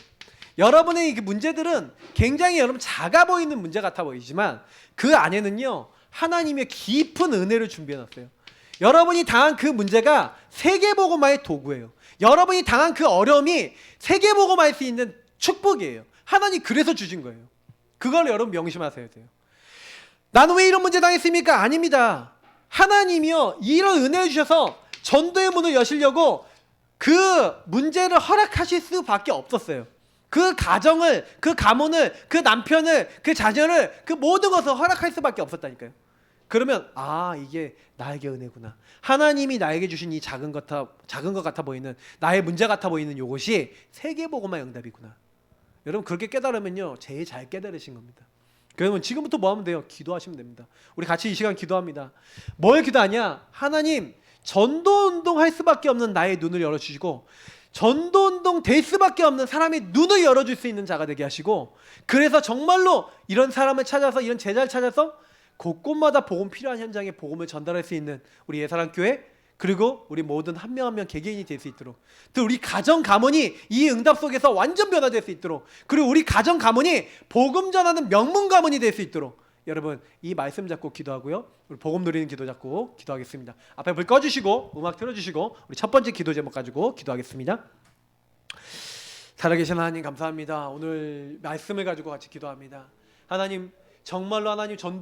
여러분의 문제들은 굉장히 여러분 작아 보이는 문제 같아 보이지만 그 안에는요 하나님의 깊은 은혜를 준비해놨어요. 여러분이 당한 그 문제가 세계복음화의 도구예요. 여러분이 당한 그 어려움이 세계복음화할 수 있는 축복이에요. 하나님 그래서 주신 거예요. 그걸 여러분 명심하셔야 돼요. 나는 왜 이런 문제 당했습니까? 아닙니다. 하나님이요 이런 은혜를 주셔서 전도의 문을 여시려고 그 문제를 허락하실 수밖에 없었어요. 그 가정을, 그 가문을, 그 남편을, 그 자녀를, 그 모든 것을 허락할 수밖에 없었다니까요. 그러면 아 이게 나에게 은혜구나. 하나님이 나에게 주신 이 작은 것 같아 보이는 나의 문제 같아 보이는 이것이 세계복음화의 응답이구나. 여러분 그렇게 깨달으면요 제일 잘 깨달으신 겁니다. 그러면 지금부터 뭐 하면 돼요? 기도하시면 됩니다. 우리 같이 이 시간 기도합니다. 뭘 기도하냐? 하나님 전도운동 할 수밖에 없는 나의 눈을 열어주시고 전도운동 될 수밖에 없는 사람의 눈을 열어줄 수 있는 자가 되게 하시고 그래서 정말로 이런 사람을 찾아서 이런 제자를 찾아서 곳곳마다 복음 필요한 현장에 복음을 전달할 수 있는 우리 예사랑교회 그리고 우리 모든 한 명 한 명 개개인이 될 수 있도록 또 우리 가정 가문이 이 응답 속에서 완전 변화될 수 있도록 그리고 우리 가정 가문이 복음 전하는 명문 가문이 될 수 있도록 여러분 이 말씀 잡고 기도하고요. 우리 복음 누리는 기도 잡고 기도하겠습니다. 앞에 불 꺼주시고 음악 틀어주시고 우리 첫 번째 기도 제목 가지고 기도하겠습니다. 살아계신 하나님 감사합니다. 오늘 말씀을 가지고 같이 기도합니다. 하나님 정말로 하나님 전도